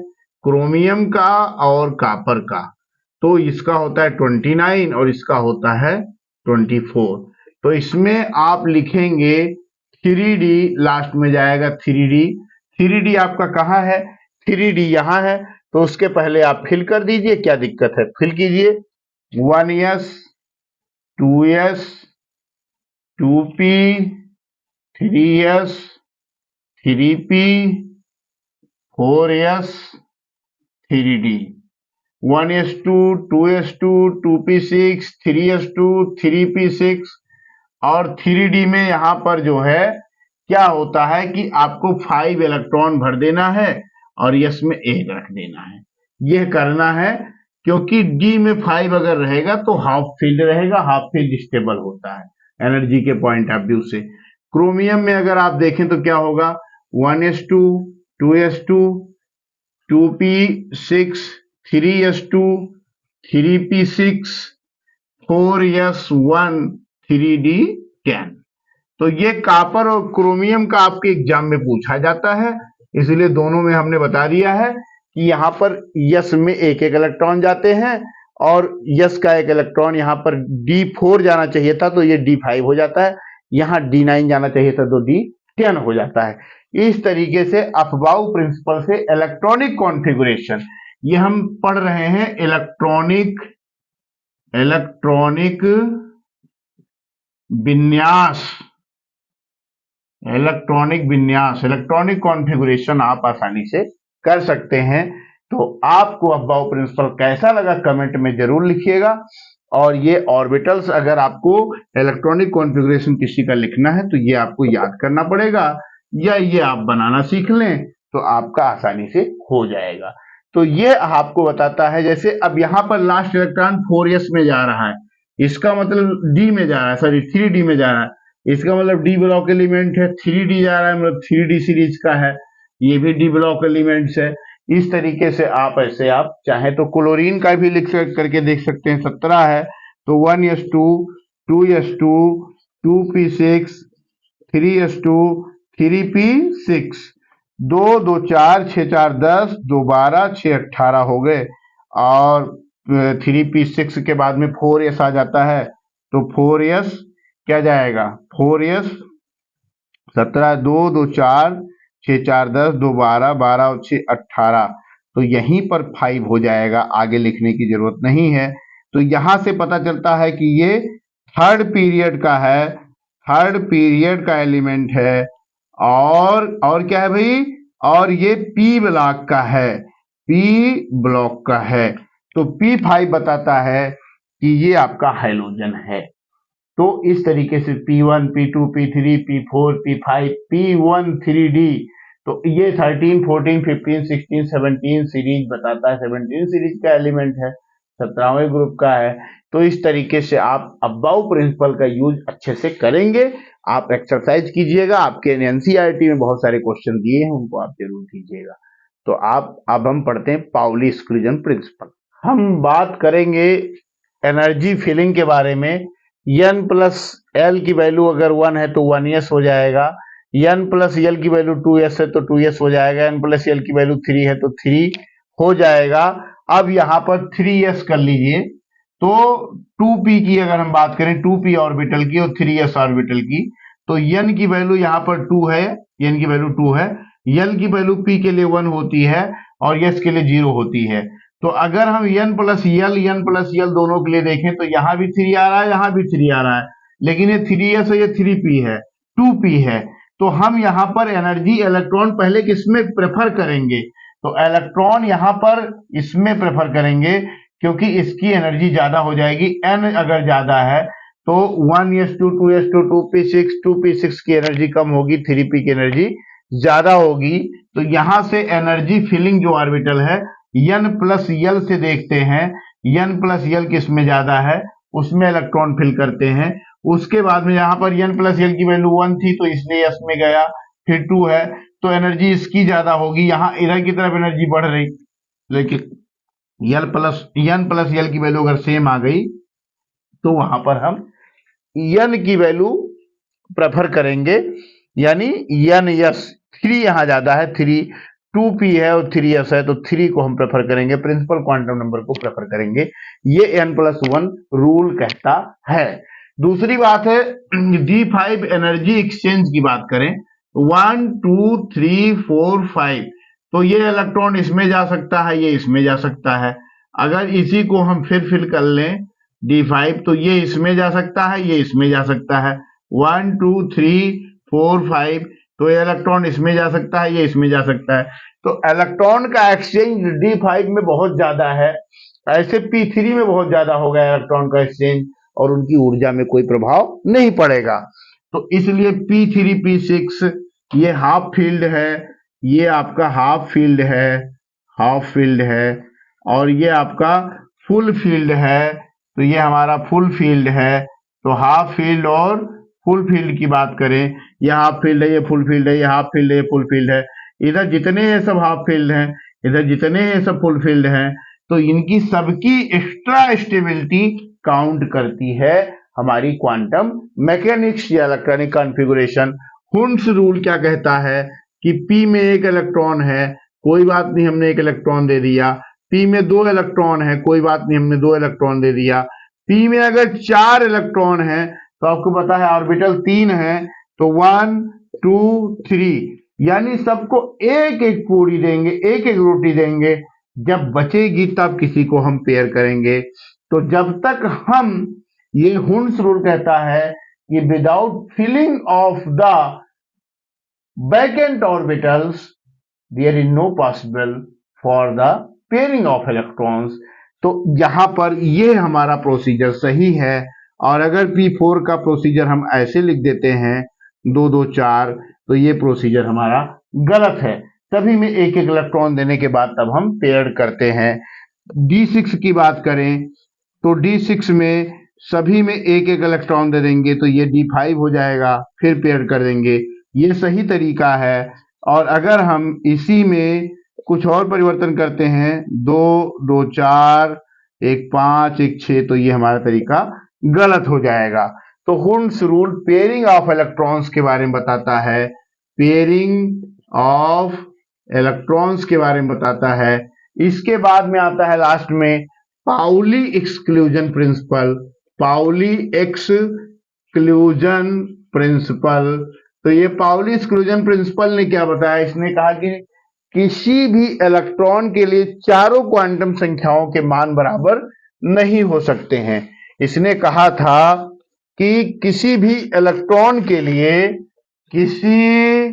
क्रोमियम का और कॉपर का, तो इसका होता है 29 और इसका होता है 24। तो इसमें आप लिखेंगे 3d, लास्ट में जाएगा 3d। 3d आपका कहाँ है, 3d यहाँ है, तो उसके पहले आप फिल कर दीजिए, क्या दिक्कत है, फिल कीजिए 1s 2s 2p 3s 3p 4s 3d, 1s2 2s2 2p6 3s2 3p6। और 3d में यहां पर जो है क्या होता है कि आपको 5 इलेक्ट्रॉन भर देना है और यस में 1 रख देना है। यह करना है क्योंकि डी में 5 अगर रहेगा तो हाफ फील्ड रहेगा, हाफ फील्ड स्टेबल होता है एनर्जी के पॉइंट ऑफ व्यू से। क्रोमियम में अगर आप देखें तो क्या होगा 1s2 2s2 2p6 3s2 3p6 4s1 3d10। तो ये कॉपर और क्रोमियम का आपके एग्जाम में पूछा जाता है, इसलिए दोनों में हमने बता दिया है कि यहाँ पर यस में एक एक इलेक्ट्रॉन जाते हैं और यस का एक इलेक्ट्रॉन यहाँ पर D4 जाना चाहिए था तो ये D5 हो जाता है, यहाँ D9 जाना चाहिए था तो D10 हो जाता है। इस तरीके से अफबाउ प्रिंसिपल से इलेक्ट्रॉनिक कॉन्फ़िगरेशन, ये हम पढ़ रहे हैं इलेक्ट्रॉनिक विन्यास, इलेक्ट्रॉनिक कॉन्फ़िगरेशन आप आसानी से कर सकते हैं। तो आपको अफबाउ प्रिंसिपल कैसा लगा कमेंट में जरूर लिखिएगा। और ये ऑर्बिटल्स अगर आपको इलेक्ट्रॉनिक कॉन्फ़िगरेशन किसी का लिखना है तो ये आपको याद करना पड़ेगा, या ये आप बनाना सीख लें तो आपका आसानी से हो जाएगा। तो ये आपको बताता है, जैसे अब यहाँ पर लास्ट इलेक्ट्रॉन 4s में जा रहा है, इसका मतलब डी में जा रहा है, सॉरी 3d में जा रहा है, इसका मतलब डी ब्लॉक एलिमेंट है, 3d जा रहा है मतलब 3d सीरीज का है, ये भी डी ब्लॉक एलिमेंट्स है। इस तरीके से आप ऐसे आप चाहे तो क्लोरीन का भी लिख करके देख सकते हैं, 17 है तो 1s2 2s2 2p6 3s2 3p6, 2 2 4 6 4 10 2 12 6 18 हो गए। और 3p6 के बाद में 4s आ जाता है, तो 4s क्या जाएगा, 4s 17, 2 2 4, 6 4 10, 2 12, 12 और 6 18, तो यहीं पर 5 हो जाएगा, आगे लिखने की जरूरत नहीं है। तो यहां से पता चलता है कि ये थर्ड पीरियड का है, थर्ड पीरियड का एलिमेंट है, और क्या है भाई, और ये पी ब्लॉक का है, पी ब्लॉक का है। तो P5 बताता है कि ये आपका हाइड्रोजन है। तो इस तरीके से P1, P2, P3, P4, P5, P13D, तो ये 13, 14, 15, 16, 17 सीरीज बताता है, 17 सीरीज का एलिमेंट है, 17वें ग्रुप का है। तो इस तरीके से आप अबाउ प्रिंसिपल का यूज अच्छे से करेंगे। आप एक्सरसाइज कीजिएगा, आपके एनसीईआरटी में बहुत सारे क्वेश्चन दिए हैं, उनको आप जरूर कीजिएगा। तो अब हम पढ़ते हैं पाउली एक्सक्लूजन प्रिंसिपल। हम बात करेंगे एनर्जी फिलिंग के बारे में। n प्लस एल की वैल्यू अगर 1 है तो 1s हो जाएगा, n प्लस एल की वैल्यू 2s है तो 2s हो जाएगा, n प्लस एल की वैल्यू 3 है तो 3 हो जाएगा। अब यहाँ पर 3s कर लीजिए, तो 2p की अगर हम बात करें, 2p ऑर्बिटल की और 3s ऑर्बिटल की, तो n की वैल्यू यहाँ पर 2 है, n की वैल्यू 2 है, l की वैल्यू p के लिए 1 होती है और s के लिए 0 होती है। तो अगर हम n प्लस एल दोनों के लिए देखें तो यहाँ भी 3 आ रहा है, यहाँ भी 3 आ रहा है, लेकिन ये 3s है, ये 3p है, 2p है। तो हम यहाँ पर एनर्जी इलेक्ट्रॉन पहले किसमें प्रेफर करेंगे, तो इलेक्ट्रॉन यहाँ पर इसमें प्रेफर करेंगे, क्योंकि इसकी एनर्जी ज्यादा हो जाएगी। n अगर ज्यादा है तो 1s2, 2s2, 2p6, 2p6 की एनर्जी कम होगी, 3p की एनर्जी ज्यादा होगी। तो यहां से एनर्जी फिलिंग जो ऑर्बिटल है n प्लस यल से देखते हैं, n प्लस यल किस में ज्यादा है, उसमें इलेक्ट्रॉन फिल करते हैं। उसके बाद में यहाँ पर n प्लस यल की वैल्यू 1 थी तो इसलिए s में गया, फिर 2 है तो एनर्जी इसकी ज्यादा होगी, यहाँ इधर की तरफ एनर्जी बढ़ रही, लेकिन n प्लस यल की वैल्यू अगर सेम आ गई तो वहां पर हम n की वैल्यू प्रेफर करेंगे, यानी n s 3 यहां ज्यादा है, 3 2p है और 3s है, तो 3 को हम प्रेफर करेंगे, प्रिंसिपल क्वांटम नंबर को प्रेफर करेंगे, ये n+1 रूल कहता है। दूसरी बात है D5 एनर्जी एक्सचेंज की बात करें, 1 2 3 4 5, तो ये इलेक्ट्रॉन इसमें जा सकता है, ये इसमें जा सकता है। अगर इसी को हम फिर फिल कर लें D5, तो ये इसमें जा सकता है, ये इसमें जा सकता है, 1 2 3 4 5, तो ये इलेक्ट्रॉन इसमें जा सकता है, ये इसमें जा सकता है। तो इलेक्ट्रॉन का एक्सचेंज D5 में बहुत ज्यादा है, ऐसे P3 में बहुत ज्यादा हो गया इलेक्ट्रॉन का एक्सचेंज, और उनकी ऊर्जा में कोई प्रभाव नहीं पड़ेगा। तो इसलिए P3 P6 ये हाफ फील्ड है, ये आपका हाफ फील्ड है, हाफ फील्ड है, और ये आपका फुल फील्ड है, तो ये हमारा फुल फील्ड है। तो हाफ फील्ड और फुल फील्ड की बात करें, ये हाफ फील्ड है, ये फुल फील्ड है, ये हाफ फील्ड है, ये फुल फील्ड है, इधर जितने ये सब हाफ फील्ड हैं, इधर जितने ये सब फुल फील्ड हैं, तो इनकी सबकी एक्स्ट्रा स्टेबिलिटी काउंट करती है हमारी क्वांटम मैकेनिक्स या इलेक्ट्रॉनिक कॉन्फ़िगरेशन। हुंस रूल क्या कहता है कि P में एक इलेक्ट्रॉन है, कोई बात नहीं हमने एक इलेक्ट्रॉन दे दिया, P में 2 इलेक्ट्रॉन है, कोई बात नहीं हमने 2 इलेक्ट्रॉन दे दिया, P में अगर 4 इलेक्ट्रॉन है तो आपको पता है ऑर्बिटल 3 है, तो 1 2 3, यानी सबको एक एक पूरी देंगे, एक एक रोटी देंगे, जब बचेगी तब किसी को हम पेयर करेंगे। तो जब तक हम, ये हुंस रूल कहता है कि without filling of the vacant orbitals there is no possible for the pairing of electrons। तो यहां पर ये हमारा प्रोसीजर सही है, और अगर P4 का प्रोसीजर हम ऐसे लिख देते हैं 2 2 4, तो ये प्रोसीजर हमारा गलत है। सभी में एक एक इलेक्ट्रॉन देने के बाद तब हम पेयर करते हैं। D6 की बात करें तो D6 में सभी में एक एक इलेक्ट्रॉन दे देंगे, तो ये D5 हो जाएगा, फिर पेयर कर देंगे, ये सही तरीका है। और अगर हम इसी में कुछ और परिवर्तन करते हैं, 2 2 4, 1 5, 1 6, तो ये हमारा तरीका गलत हो जाएगा। तो हुंस रूल पेयरिंग ऑफ इलेक्ट्रॉन्स के बारे में बताता है, पेयरिंग ऑफ इलेक्ट्रॉन्स के बारे में बताता है। इसके बाद में आता है लास्ट में Pauli exclusion principle, Pauli exclusion principle. तो ये पाउली एक्सक्लूजन प्रिंसिपल ने क्या बताया, इसने कहा कि किसी भी इलेक्ट्रॉन के लिए चारों क्वांटम संख्याओं के मान बराबर नहीं हो सकते हैं। इसने कहा था कि किसी भी इलेक्ट्रॉन के लिए, किसी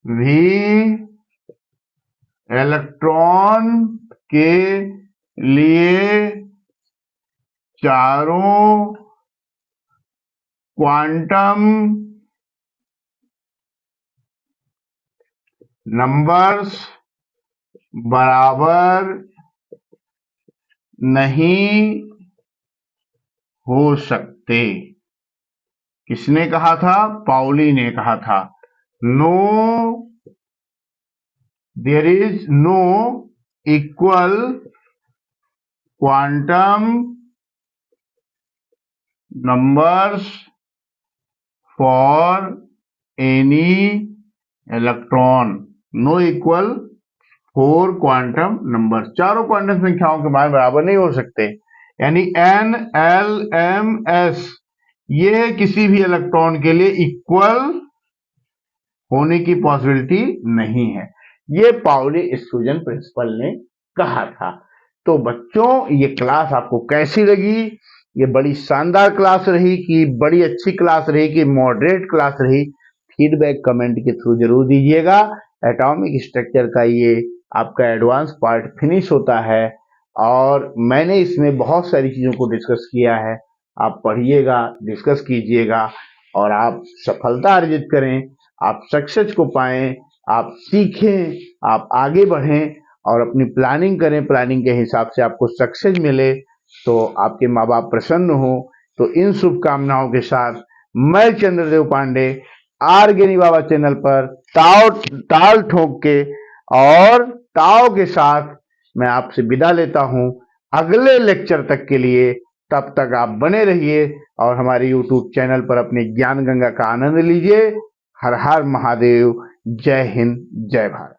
भी इलेक्ट्रॉन के लिए चारों क्वांटम नंबर्स बराबर नहीं हो सकते। किसने कहा था? पाउली ने कहा था। There is no equal quantum numbers for any electron. No equal 4 quantum number, चारों क्वांटम संख्याओं के मान बराबर नहीं हो सकते। यानी एन एल एम एस ये किसी भी इलेक्ट्रॉन के लिए इक्वल होने की पॉसिबिलिटी नहीं है। ये पाउली एक्सक्लूजन प्रिंसिपल ने कहा था। तो बच्चों, ये क्लास आपको कैसी लगी? ये बड़ी शानदार क्लास रही कि बड़ी अच्छी क्लास रही कि मॉडरेट क्लास रही? फीडबैक कमेंट के थ्रू जरूर दीजिएगा। एटॉमिक स्ट्रक्चर का ये आपका एडवांस पार्ट फिनिश होता है और मैंने इसमें बहुत सारी चीज़ों को डिस्कस किया है। आप पढ़िएगा, डिस्कस कीजिएगा और आप सफलता अर्जित करें, आप सक्सेस को पाएं, आप सीखें, आप आगे बढ़ें और अपनी प्लानिंग करें। प्लानिंग के हिसाब से आपको सक्सेस मिले तो आपके माँ बाप प्रसन्न हो। तो इन शुभकामनाओं के साथ मैं चंद्रदेव पांडे आर ज्ञानी बाबा चैनल पर ताल ठोक के और ताव के साथ मैं आपसे विदा लेता हूं अगले लेक्चर तक के लिए। तब तक आप बने रहिए और हमारे YouTube चैनल पर अपने ज्ञान गंगा का आनंद लीजिए। हर हर महादेव। जय हिंद, जय भारत।